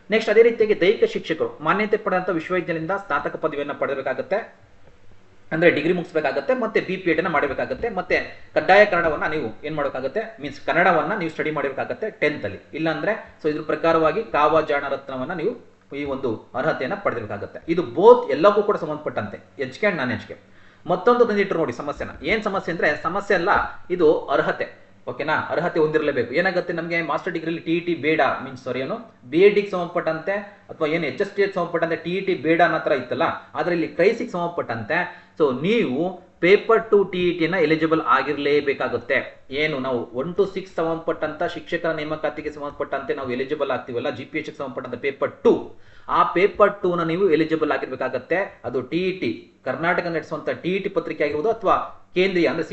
S1: ನೆಕ್ಸ್ಟ್ ಅದೇ ರೀತಿಯಾಗಿ ದೈಹಿಕ ಶಿಕ್ಷಕರು ಮಾನ್ಯತೆ ಪಡೆದಂತ ವಿಶ್ವವಿದ್ಯಾಲಯದಿಂದ ಸ್ನಾತಕ ಪದವಿಯನ್ನು ಪಡೆಯಬೇಕಾಗುತ್ತೆ. ಅಂದ್ರೆ ಡಿಗ್ರಿ ಮುಗಿಸಬೇಕಾಗುತ್ತೆ ಮತ್ತೆ B.Ed ಅನ್ನ ಮಾಡಬೇಕಾಗುತ್ತೆ. ಮತ್ತೆ ಕಡ್ಡಾಯ ಕನ್ನಡವನ್ನ ನೀವು ಏನ್ ಮಾಡಬೇಕಾಗುತ್ತೆ ಮೀನ್ಸ್ ಕನ್ನಡವನ್ನ ನೀವು ಸ್ಟಡಿ ಮಾಡಬೇಕಾಗುತ್ತೆ 10th ಅಲ್ಲಿ. ಇಲ್ಲ ಅಂದ್ರೆ ಸೊ ಇದ್ರ ಪ್ರಕಾರವಾಗಿ ಕಾವ ಜಾಣ ರತ್ನವನ್ನ ನೀವು ಈ ಒಂದು ಅರ್ಹತೆಯನ್ನ ಪಡೆದಿರಬೇಕಾಗುತ್ತೆ. ಇದು ಬೋತ್ ಎಲ್ಲಕ್ಕೂ ಕೂಡ ಸಂಬಂಧಪಟ್ಟಂತೆ HK ಅಂಡ್ ನಾನ್ HK. ಮತ್ತೊಂದು ತಂದಿಟ್ಟರು ನೋಡಿ ಸಮಸ್ಯೆನ. ಏನ್ ಸಮಸ್ಯೆ ಅಂದ್ರೆ ಸಮಸ್ಯೆ ಅಲ್ಲ, ಇದು ಅರ್ಹತೆ. ಓಕೆನಾ. ಅರ್ಹತೆ ಹೊಂದಿರಲೇಬೇಕು. ಏನಾಗುತ್ತೆ ನಮಗೆ ಮಾಸ್ಟರ್ ಡಿಗ್ರಿಲಿ TET ಬೇಡ ಮೀನ್ಸ್ ಸಾರಿ ಏನು B.Ed ಗೆ ಸಂಬಂಧಪಟ್ಟಂತೆ ಅಥವಾ ಏನು HST ಗೆ ಸಂಬಂಧಪಟ್ಟಂತೆ TET ಬೇಡ ಅನ್ನೋ ತರ ಇತ್ತಲ್ಲ, ಆದ್ರೆ ಇಲ್ಲಿ ಕ್ರೈಸಿಗೆ ಸಂಬಂಧಪಟ್ಟಂತೆ ಸೊ ನೀವು ಪೇಪರ್ 2 TET ನ ಎಲಿಜಿಬಲ್ ಆಗಿರಲೇಬೇಕಾಗುತ್ತೆ. ಏನು ನಾವು 1 to 6 ಸಂಬಂಧಪಟ್ಟಂತ ಶಿಕ್ಷಕರ ನೇಮಕಾತಿಗೆ ಸಂಬಂಧಪಟ್ಟಂತೆ ನಾವು ಎಲಿಜಿಬಲ್ ಆಗ್ತೀವಲ್ಲ GPH ಗೆ ಸಂಬಂಧಪಟ್ಟಂತ ಪೇಪರ್ 2, ಆ ಪೇಪರ್ 2 ನ ನೀವು ಎಲಿಜಿಬಲ್ ಆಗಿರ್ಬೇಕಾಗತ್ತೆ. ಅದು TET ಕರ್ನಾಟಕ ನಡೆಸುವಂತ TET ಪತ್ರಿಕೆ ಆಗಿರ್ಬೋದು ಅಥವಾ ಕೇಂದ್ರೀಯ ಅಂದ್ರೆ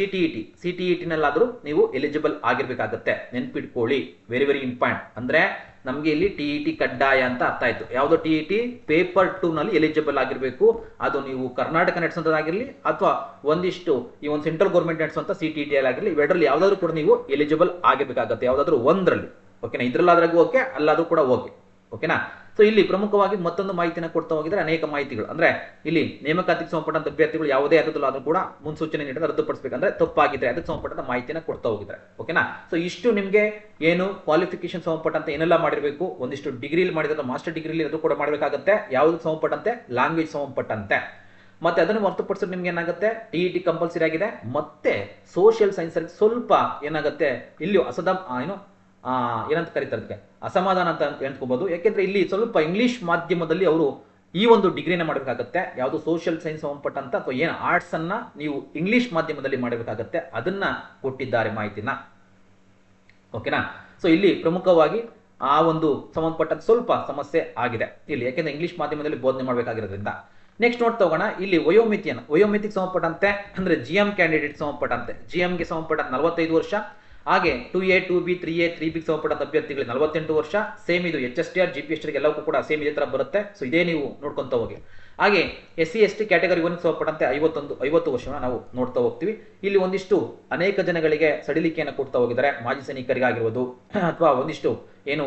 S1: CTET ನಲ್ಲಾದ್ರೂ ನೀವು ಎಲಿಜಿಬಲ್ ಆಗಿರ್ಬೇಕಾಗತ್ತೆ. ನೆನ್ಪಿಟ್ಕೊಳ್ಳಿ, ವೆರಿ ವೆರಿ ಇಂಪಾರ್ಟೆಂಟ್. ಅಂದ್ರೆ ನಮ್ಗೆ ಇಲ್ಲಿ TET ಕಡ್ಡಾಯ ಅಂತ ಅರ್ಥ ಆಯ್ತು. ಯಾವ್ದು TET ಪೇಪರ್ 2 ನಲ್ಲಿ ಎಲಿಜಿಬಲ್ ಆಗಿರ್ಬೇಕು. ಅದು ನೀವು ಕರ್ನಾಟಕ ನಡೆಸುವಂತದ್ದಾಗಿರ್ಲಿ ಅಥವಾ ಒಂದಿಷ್ಟು ಈ ಒಂದು ಸೆಂಟ್ರಲ್ ಗೌರ್ಮೆಂಟ್ ನಡೆಸುವಂತ CTET ಆಗಿರ್ಲಿ, ಇವೆರಡರಲ್ಲಿ ಯಾವ್ದಾದ್ರು ಕೂಡ ನೀವು ಎಲಿಜಿಬಲ್ ಆಗಿರ್ಬೇಕಾಗತ್ತೆ. ಯಾವ್ದಾದ್ರು ಒಂದ್ರಲ್ಲಿ. ಓಕೆನಾ. ಇದ್ರಲ್ಲಾದ್ರಾಗೂ ಓಕೆ, ಅಲ್ಲಾದ್ರೂ ಕೂಡ ಓಕೆ. ಓಕೆನಾ. ಸೊ ಇಲ್ಲಿ ಪ್ರಮುಖವಾಗಿ ಮತ್ತೊಂದು ಮಾಹಿತಿನ ಕೊಡ್ತಾ ಹೋಗಿದ್ರೆ ಅನೇಕ ಮಾಹಿತಿಗಳು ಅಂದ್ರೆ ಇಲ್ಲಿ ನೇಮಕಾತಿಗೆ ಸಂಬಂಧಪಟ್ಟಂತ ಅಭ್ಯರ್ಥಿಗಳು ಯಾವುದೇ ಆದ್ರೂ ಕೂಡ ಮುನ್ಸೂಚನೆ ನೀಡಿದ್ರೆ ರದ್ದುಪಡಿಸಬೇಕಂದ್ರೆ ತಪ್ಪಾಗಿದ್ರೆ ಅದಕ್ಕೆ ಸಂಬಂಧಪಟ್ಟಂತ ಮಾಹಿತಿನ ಕೊಡ್ತಾ ಹೋಗಿದ್ರೆ. ಓಕೆನಾ. ಸೊ ಇಷ್ಟು ನಿಮ್ಗೆ ಏನು ಕ್ವಾಲಿಫಿಕೇಶನ್ ಸಂಬಂಧಪಟ್ಟಂತೆ ಏನೆಲ್ಲ ಮಾಡಿರಬೇಕು, ಒಂದಿಷ್ಟು ಡಿಗ್ರಿಲಿ ಮಾಡಿದ್ರೆ ಮಾಸ್ಟರ್ ಡಿಗ್ರಿಲಿ ಅದು ಕೂಡ ಮಾಡಬೇಕಾಗುತ್ತೆ. ಯಾವುದಕ್ಕೆ ಸಂಬಂಧಪಟ್ಟಂತೆ ಲ್ಯಾಂಗ್ವೇಜ್ ಸಂಬಂಧಪಟ್ಟಂತೆ. ಮತ್ತೆ ಅದನ್ನು ಹೊರತುಪಡಿಸಿದ್ರೆ ನಿಮ್ಗೆ ಏನಾಗುತ್ತೆ TET ಕಂಪಲ್ಸರಿ ಆಗಿದೆ. ಮತ್ತೆ ಸೋಷಿಯಲ್ ಸೈನ್ಸ್ ಅಲ್ಲಿ ಸ್ವಲ್ಪ ಏನಾಗುತ್ತೆ ಇಲ್ಲಿ ಏನಂತ ಕರೀತಾರೆ ಅದಕ್ಕೆ ಅಸಮಾಧಾನ ಅಂತ ಹೇಳ್ಕೋಬಹುದು. ಯಾಕೆಂದ್ರೆ ಇಲ್ಲಿ ಸ್ವಲ್ಪ ಇಂಗ್ಲಿಷ್ ಮಾಧ್ಯಮದಲ್ಲಿ ಅವರು ಈ ಒಂದು ಡಿಗ್ರಿನ ಮಾಡಬೇಕಾಗತ್ತೆ. ಯಾವುದು ಸೋಷಿಯಲ್ ಸೈನ್ಸ್ ಸಂಬಂಧಪಟ್ಟಂತ ಅಥವಾ ಏನು ಆರ್ಟ್ಸ್ ಅನ್ನ ನೀವು ಇಂಗ್ಲಿಷ್ ಮಾಧ್ಯಮದಲ್ಲಿ ಮಾಡಬೇಕಾಗತ್ತೆ. ಅದನ್ನ ಕೊಟ್ಟಿದ್ದಾರೆ ಮಾಹಿತಿನ. ಓಕೆನಾ. ಸೊ ಇಲ್ಲಿ ಪ್ರಮುಖವಾಗಿ ಆ ಒಂದು ಸಂಬಂಧಪಟ್ಟಂತ ಸ್ವಲ್ಪ ಸಮಸ್ಯೆ ಆಗಿದೆ ಇಲ್ಲಿ, ಯಾಕೆಂದ್ರೆ ಇಂಗ್ಲಿಷ್ ಮಾಧ್ಯಮದಲ್ಲಿ ಬೋಧನೆ ಮಾಡಬೇಕಾಗಿರೋದ್ರಿಂದ. ನೆಕ್ಸ್ಟ್ ನೋಡ್ತಾ ಹೋಗೋಣ. ಇಲ್ಲಿ ವಯೋಮಿತಿಗೆ ಸಂಬಂಧಪಟ್ಟಂತೆ ಅಂದ್ರೆ GM ಕ್ಯಾಂಡಿಡೇಟ್ ಸಂಬಂಧಪಟ್ಟಂತೆ GMಗೆ ಸಂಬಂಧಪಟ್ಟಂತೆ 45 ವರ್ಷ. ಹಾಗೆ 2A 2B 3A 3B ಸಂಬಂಧಪಟ್ಟಂತ ಅಭ್ಯರ್ಥಿಗಳಿಗೆ 48 ವರ್ಷ. ಸೇಮ್ ಇದು HSTR GPST ಎಲ್ಲವೂ ಕೂಡ ಸೇಮ್ ಇದೇ ತರ ಬರುತ್ತೆ. ಸೊ ಇದೇ ನೀವು ನೋಡ್ಕೊಂತ ಹೋಗಿ. ಹಾಗೆ SC ST ಕ್ಯಾಟಗರಿ 1 ಸಂಬಂಧಪಟ್ಟಂತೆ 50 ವರ್ಷವನ್ನ ನಾವು ನೋಡ್ತಾ ಹೋಗ್ತೀವಿ. ಇಲ್ಲಿ ಒಂದಿಷ್ಟು ಅನೇಕ ಜನಗಳಿಗೆ ಸಡಿಲಿಕೆಯನ್ನು ಕೊಡ್ತಾ ಹೋಗಿದ್ದಾರೆ. ಮಾಜಿ ಸೈನಿಕರಿಗಾಗಿರ್ಬೋದು ಅಥವಾ ಒಂದಿಷ್ಟು ಏನು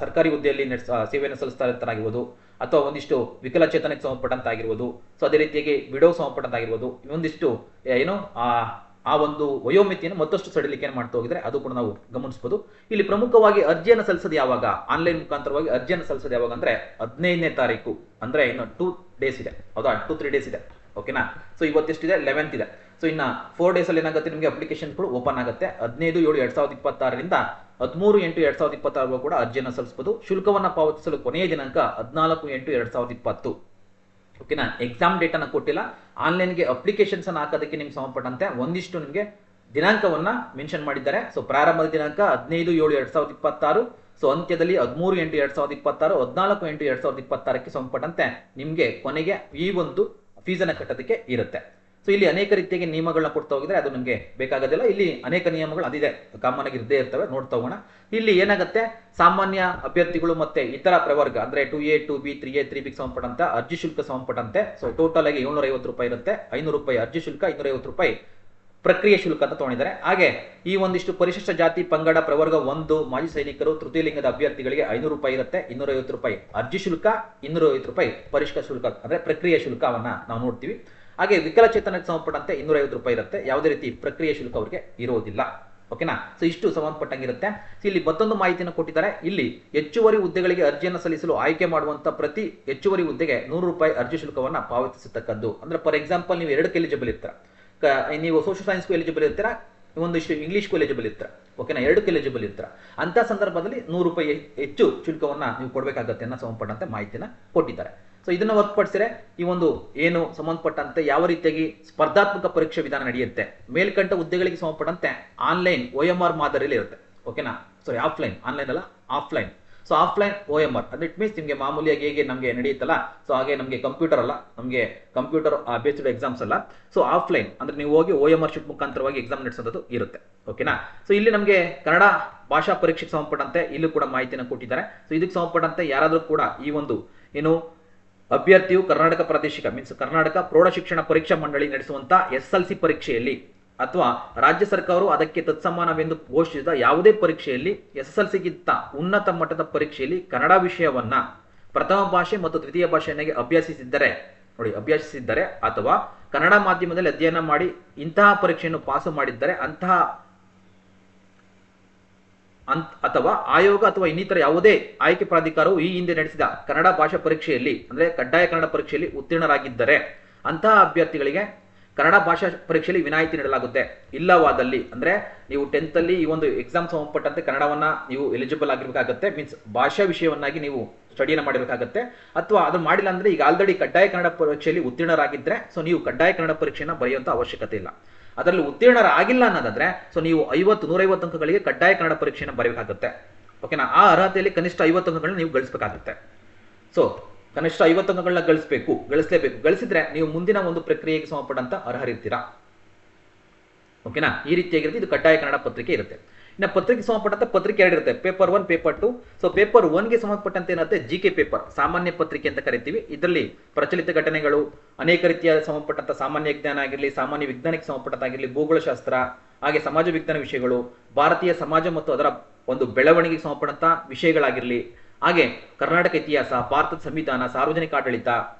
S1: ಸರ್ಕಾರಿ ಹುದ್ದೆಯಲ್ಲಿ ಸೇವೆಯನ್ನು ಸಲ್ಲಿಸ್ತಾ ಇರ್ತಾರಾಗಿರ್ಬೋದು ಅಥವಾ ಒಂದಿಷ್ಟು ವಿಕಲಚೇತನಕ್ಕೆ ಸಂಬಂಧಪಟ್ಟಂತ ಆಗಿರ್ಬೋದು. ಸೊ ಅದೇ ರೀತಿಯಾಗಿ ವಿಡೋ ಸಂಬಂಧಪಟ್ಟಂತ ಆಗಿರ್ಬೋದು. ಒಂದಿಷ್ಟು ಏನು ಆ ಒಂದು ವಯೋಮಿತಿಯನ್ನು ಮತ್ತಷ್ಟು ಸಡಿಲಿಕೆಯನ್ನು ಮಾಡ್ತಾ ಹೋಗಿದ್ರೆ ಅದು ಕೂಡ ನಾವು ಗಮನಿಸಬಹುದು. ಇಲ್ಲಿ ಪ್ರಮುಖವಾಗಿ ಅರ್ಜಿಯನ್ನು ಸಲ್ಲಿಸೋದು ಯಾವಾಗ, ಆನ್ಲೈನ್ ಮುಖಾಂತರವಾಗಿ ಅರ್ಜಿಯನ್ನು ಸಲ್ಲಿಸೋದು ಯಾವಾಗ ಅಂದ್ರೆ 15ನೇ ತಾರೀಕು. ಅಂದ್ರೆ ಇನ್ನು 2 days ಇದೆ. ಹೌದಾ, 2-3 days ಇದೆ. ಓಕೆನಾ. ಸೊ ಇವತ್ತೆಷ್ಟಿದೆ 11th ಇದೆ. ಸೊ ಇನ್ನ 4 days ಅಲ್ಲಿ ಏನಾಗುತ್ತೆ ನಿಮಗೆ ಅಪ್ಲಿಕೇಶನ್ಗಳು ಓಪನ್ ಆಗುತ್ತೆ. 15/7/2026ರಿಂದ 13/8/2026 ಕೂಡ ಅರ್ಜಿಯನ್ನು ಸಲ್ಲಿಸಬಹುದು. ಶುಲ್ಕವನ್ನ ಪಾವತಿಸಲು ಕೊನೆಯ ದಿನಾಂಕ 14/8/2020. ಓಕೆನಾ. ಎಕ್ಸಾಮ್ ಡೇಟ್ ಅನ್ನ ಕೊಟ್ಟಿಲ್ಲ. ಆನ್ಲೈನ್ಗೆ ಅಪ್ಲಿಕೇಶನ್ಸ್ ಅನ್ನು ಹಾಕೋದಕ್ಕೆ ನಿಮ್ಗೆ ಸಂಬಂಧಪಟ್ಟಂತೆ ಒಂದಿಷ್ಟು ನಿಮಗೆ ದಿನಾಂಕವನ್ನ ಮೆನ್ಷನ್ ಮಾಡಿದ್ದಾರೆ. ಸೊ ಪ್ರಾರಂಭದ ದಿನಾಂಕ 15/7/2026. ಸೊ ಅಂತ್ಯದಲ್ಲಿ 13/8/2026, 14/8/2026ಕ್ಕೆ ಸಂಬಂಧಪಟ್ಟಂತೆ ನಿಮ್ಗೆ ಕೊನೆಗೆ ಈ ಒಂದು ಫೀಸನ್ನ ಕಟ್ಟೋದಕ್ಕೆ ಇರುತ್ತೆ. ಸೊ ಇಲ್ಲಿ ಅನೇಕ ರೀತಿಯಾಗಿ ನಿಯಮಗಳನ್ನ ಕೊಡ್ತಾ ಹೋಗಿದ್ರೆ ಅದು ನಮಗೆ ಬೇಕಾಗೋದಿಲ್ಲ. ಇಲ್ಲಿ ಅನೇಕ ನಿಯಮಗಳು ಅದಿದೆ, ಕಾಮನ್ ಆಗಿ ಇದ್ದೇ ಇರ್ತವೆ, ನೋಡ್ತಾ ಹೋಗೋಣ. ಇಲ್ಲಿ ಏನಾಗುತ್ತೆ ಸಾಮಾನ್ಯ ಅಭ್ಯರ್ಥಿಗಳು ಮತ್ತೆ ಇತರ ಪ್ರವರ್ಗ ಅಂದ್ರೆ 2A 2B 3A 3B ಸಂಬಂಧಪಟ್ಟಂತ ಅರ್ಜಿ ಶುಲ್ಕ ಸಂಬಂಧಪಟ್ಟಂತೆ ಸೊ ಟೋಟಲ್ ಆಗಿ 750 ರೂಪಾಯಿ ಇರುತ್ತೆ. 500 ರೂಪಾಯಿ ಅರ್ಜಿ ಶುಲ್ಕ, 250 ರೂಪಾಯಿ ಪ್ರಕ್ರಿಯೆ ಶುಲ್ಕ ಅಂತ ತಗೊಂಡಿದ್ದಾರೆ. ಹಾಗೆ ಈ ಒಂದಿಷ್ಟು ಪರಿಶಿಷ್ಟ ಜಾತಿ ಪಂಗಡ ಪ್ರವರ್ಗ 1 ಮಾಜಿ ಸೈನಿಕರು ತೃತೀಯ ಲಿಂಗದ ಅಭ್ಯರ್ಥಿಗಳಿಗೆ 500 ರೂಪಾಯಿ ಇರುತ್ತೆ. 250 ರೂಪಾಯಿ ಅರ್ಜಿ ಶುಲ್ಕ, 250 ರೂಪಾಯಿ ಪರಿಷ್ಕೃತ ಶುಲ್ಕ ಅಂದ್ರೆ ಪ್ರಕ್ರಿಯೆ ಶುಲ್ಕವನ್ನ ನಾವು ನೋಡ್ತೀವಿ. ಹಾಗೆ ವಿಕಲಚೇತನಕ್ಕೆ ಸಂಬಂಧಪಟ್ಟಂತೆ 250 ರೂಪಾಯಿ ಇರುತ್ತೆ. ಯಾವುದೇ ರೀತಿ ಪ್ರಕ್ರಿಯೆ ಶುಲ್ಕ ಅವರಿಗೆ ಇರೋದಿಲ್ಲ. ಓಕೆನಾ. ಸೊ ಇಷ್ಟು ಸಂಬಂಧಪಟ್ಟಂಗಿರುತ್ತೆ. ಇಲ್ಲಿ ಮತ್ತೊಂದು ಮಾಹಿತಿಯನ್ನು ಕೊಟ್ಟಿದ್ದಾರೆ. ಇಲ್ಲಿ ಹೆಚ್ಚುವರಿ ಹುದ್ದೆಗಳಿಗೆ ಅರ್ಜಿಯನ್ನು ಸಲ್ಲಿಸಲು ಆಯ್ಕೆ ಮಾಡುವಂತ ಪ್ರತಿ ಹೆಚ್ಚುವರಿ ಹುದ್ದೆಗೆ 100 ರೂಪಾಯಿ ಅರ್ಜಿ ಶುಲ್ಕವನ್ನ ಪಾವತಿಸತಕ್ಕದ್ದು. ಅಂದ್ರೆ ಫಾರ್ ಎಕ್ಸಾಂಪಲ್ ನೀವು 2ಕ್ಕೆ ಎಲಿಜಿಬಲ್ ಇರ್ತೀರ, ನೀವು ಸೋಷಿಯಲ್ ಸೈನ್ಸ್ಗೂ ಎಲಿಜಿಬಲ್ ಇರ್ತೀರಾ, ಒಂದಿಷ್ಟು ಇಂಗ್ಲಿಷ್ಗೂ ಎಲಿಜಿಬಲ್ ಇರ್ತೀರ. ಓಕೆನಾ. 2ಕ್ಕೆ ಎಲಿಜಿಬಲ್ ಇರ್ತೀರ. ಅಂತ ಸಂದರ್ಭದಲ್ಲಿ 100 ರೂಪಾಯಿ ಹೆಚ್ಚು ಶುಲ್ಕವನ್ನ ನೀವು ಕೊಡಬೇಕಾಗತ್ತೆ ಅನ್ನೋ ಸಂಬಂಧಪಟ್ಟಂತೆ ಮಾಹಿತಿನ ಕೊಟ್ಟಿದ್ದಾರೆ. ಸೊ ಇದನ್ನ ಹೊರತುಪಡಿಸಿದ್ರೆ ಈ ಒಂದು ಏನು ಸಂಬಂಧಪಟ್ಟಂತೆ ಯಾವ ರೀತಿಯಾಗಿ ಸ್ಪರ್ಧಾತ್ಮಕ ಪರೀಕ್ಷೆ ವಿಧಾನ ನಡೆಯುತ್ತೆ, ಮೇಲ್ಕಂಡ ಹುದ್ದೆಗಳಿಗೆ ಸಂಬಂಧಪಟ್ಟಂತೆ ಆನ್ಲೈನ್ OMR ಮಾದರಿಯಲ್ಲಿ ಇರುತ್ತೆ. ಓಕೆನಾ, ಸಾರಿ ಆಫ್ಲೈನ್, ಆನ್ಲೈನ್ ಅಲ್ಲ ಆಫ್ಲೈನ್. ಸೊ ಆಫ್ಲೈನ್ OMR ಅಂದ್ರೆ ಇಟ್ ಮೀನ್ಸ್ ನಿಮಗೆ ಮಾಮೂಲಿಯಾಗಿ ಹೇಗೆ ನಮಗೆ ನಡೆಯುತ್ತಲ್ಲ, ಸೊ ಹಾಗೆ ನಮಗೆ ಕಂಪ್ಯೂಟರ್ ಅಲ್ಲ, ನಮಗೆ ಕಂಪ್ಯೂಟರ್ ಬೇಸ್ಡ್ ಎಕ್ಸಾಮ್ಸ್ ಅಲ್ಲ. ಸೊ ಆಫ್ಲೈನ್ ಅಂದ್ರೆ ನೀವು ಹೋಗಿ OMR ಶೀಟ್ ಮುಖಾಂತರವಾಗಿ ಎಕ್ಸಾಮ್ ನಡೆಸೋದು ಇರುತ್ತೆ. ಓಕೆನಾ, ಸೊ ಇಲ್ಲಿ ನಮಗೆ ಕನ್ನಡ ಭಾಷಾ ಪರೀಕ್ಷೆಗೆ ಸಂಬಂಧಪಟ್ಟಂತೆ ಇಲ್ಲೂ ಕೂಡ ಮಾಹಿತಿಯನ್ನು ಕೊಟ್ಟಿದ್ದಾರೆ. ಸೊ ಇದಕ್ಕೆ ಸಂಬಂಧಪಟ್ಟಂತೆ ಯಾರಾದರೂ ಕೂಡ ಈ ಒಂದು ಏನು ಅಭ್ಯರ್ಥಿಯು ಕರ್ನಾಟಕ ಪ್ರಾದೇಶಿಕ ಮೀನ್ಸ್ ಕರ್ನಾಟಕ ಪ್ರೌಢ ಶಿಕ್ಷಣ ಪರೀಕ್ಷಾ ಮಂಡಳಿ ನಡೆಸುವಂತ SLC ಪರೀಕ್ಷೆಯಲ್ಲಿ ಅಥವಾ ರಾಜ್ಯ ಸರ್ಕಾರವು ಅದಕ್ಕೆ ತತ್ಸಮಾನವೆಂದು ಘೋಷಿಸಿದ ಯಾವುದೇ ಪರೀಕ್ಷೆಯಲ್ಲಿ SSLCಗಿಂತ ಉನ್ನತ ಮಟ್ಟದ ಪರೀಕ್ಷೆಯಲ್ಲಿ ಕನ್ನಡ ವಿಷಯವನ್ನ ಪ್ರಥಮ ಭಾಷೆ ಮತ್ತು ದ್ವಿತೀಯ ಭಾಷೆಯನ್ನಾಗಿ ಅಭ್ಯಸಿಸಿದ್ದರೆ ಅಥವಾ ಕನ್ನಡ ಮಾಧ್ಯಮದಲ್ಲಿ ಅಧ್ಯಯನ ಮಾಡಿ ಇಂತಹ ಪರೀಕ್ಷೆಯನ್ನು ಪಾಸು ಮಾಡಿದ್ದರೆ ಅಥವಾ ಆಯೋಗ ಅಥವಾ ಇನ್ನಿತರ ಯಾವುದೇ ಆಯ್ಕೆ ಪ್ರಾಧಿಕಾರವು ಈ ಹಿಂದೆ ನಡೆಸಿದ ಕನ್ನಡ ಭಾಷಾ ಪರೀಕ್ಷೆಯಲ್ಲಿ ಅಂದ್ರೆ ಕಡ್ಡಾಯ ಕನ್ನಡ ಪರೀಕ್ಷೆಯಲ್ಲಿ ಉತ್ತೀರ್ಣರಾಗಿದ್ದರೆ ಅಂತಹ ಅಭ್ಯರ್ಥಿಗಳಿಗೆ ಕನ್ನಡ ಭಾಷಾ ಪರೀಕ್ಷೆಯಲ್ಲಿ ವಿನಾಯಿತಿ ನೀಡಲಾಗುತ್ತೆ. ಇಲ್ಲವಾದಲ್ಲಿ ಅಂದ್ರೆ ನೀವು 10th ಅಲ್ಲಿ ಈ ಒಂದು ಎಕ್ಸಾಮ್ ಸಂಬಂಧಪಟ್ಟಂತೆ ಕನ್ನಡವನ್ನ ನೀವು ಎಲಿಜಿಬಲ್ ಆಗಿರ್ಬೇಕಾಗತ್ತೆ, ಮೀನ್ಸ್ ಭಾಷಾ ವಿಷಯವನ್ನಾಗಿ ನೀವು ಸ್ಟಡಿಯನ್ನು ಮಾಡಿರಬೇಕಾಗತ್ತೆ. ಅಥವಾ ಅದು ಮಾಡಿಲ್ಲ ಅಂದ್ರೆ ಈಗ ಆಲ್ರೆಡಿ ಕಡ್ಡಾಯ ಕನ್ನಡ ಪರೀಕ್ಷೆಯಲ್ಲಿ ಉತ್ತೀರ್ಣರಾಗಿದ್ರೆ ಸೊ ನೀವು ಕಡ್ಡಾಯ ಕನ್ನಡ ಪರೀಕ್ಷೆಯನ್ನು ಬರೆಯುವಂತ ಅವಶ್ಯಕತೆ ಇಲ್ಲ. ಅದರಲ್ಲಿ ಉತ್ತೀರ್ಣರಾಗಿಲ್ಲ ಅನ್ನೋದಾದ್ರೆ ಸೊ ನೀವು 150 ಅಂಕಗಳಿಗೆ ಕಡ್ಡಾಯ ಕನ್ನಡ ಪರೀಕ್ಷೆಯನ್ನು ಬರೆಯಬೇಕಾಗುತ್ತೆ. ಓಕೆನಾ, ಆ ಅರ್ಹತೆಯಲ್ಲಿ ಕನಿಷ್ಠ 50 ಅಂಕಗಳನ್ನ ನೀವು ಗಳಿಸಬೇಕಾಗುತ್ತೆ. ಸೊ ಕನಿಷ್ಠ 50 ಅಂಕಗಳನ್ನ ಗಳಿಸಲೇಬೇಕು. ಗಳಿಸಿದ್ರೆ ನೀವು ಮುಂದಿನ ಒಂದು ಪ್ರಕ್ರಿಯೆಗೆ ಸಂಬಂಧಪಟ್ಟಂತ ಅರ್ಹರಿರ್ತೀರಾ. ಓಕೆನಾ, ಈ ರೀತಿಯಾಗಿರುತ್ತೆ. ಇದು ಕಡ್ಡಾಯ ಕನ್ನಡ ಪತ್ರಿಕೆ ಇರುತ್ತೆ. ಇನ್ನು ಪತ್ರಿಕೆ ಸಂಬಂಧಪಟ್ಟಂತೆ ಪತ್ರಿಕೆ 2 ಇರುತ್ತೆ, ಪೇಪರ್ 1 ಪೇಪರ್ 2. ಸೊ ಪೇಪರ್ 1ಗೆ ಸಂಬಂಧಪಟ್ಟಂತೆ ಏನಾಗುತ್ತೆ GK ಪೇಪರ್, ಸಾಮಾನ್ಯ ಪತ್ರಿಕೆ ಅಂತ ಕರಿತೀವಿ. ಇದರಲ್ಲಿ ಪ್ರಚಲಿತ ಘಟನೆಗಳು, ಅನೇಕ ರೀತಿಯ ಸಂಬಂಧಪಟ್ಟಂತ ಸಾಮಾನ್ಯ ವಿಜ್ಞಾನ ಆಗಿರಲಿ, ಸಾಮಾನ್ಯ ವಿಜ್ಞಾನಕ್ಕೆ ಸಂಬಂಧಪಟ್ಟಂತಾಗಿರಲಿ, ಭೂಗೋಳಶಾಸ್ತ್ರ, ಹಾಗೆ ಸಮಾಜ ವಿಜ್ಞಾನ ವಿಷಯಗಳು, ಭಾರತೀಯ ಸಮಾಜ ಮತ್ತು ಅದರ ಒಂದು ಬೆಳವಣಿಗೆಗೆ ಸಂಬಂಧಪಟ್ಟಂತ ವಿಷಯಗಳಾಗಿರಲಿ, ಹಾಗೆ ಕರ್ನಾಟಕ ಇತಿಹಾಸ, ಭಾರತದ ಸಂವಿಧಾನ, ಸಾರ್ವಜನಿಕ ಆಡಳಿತ.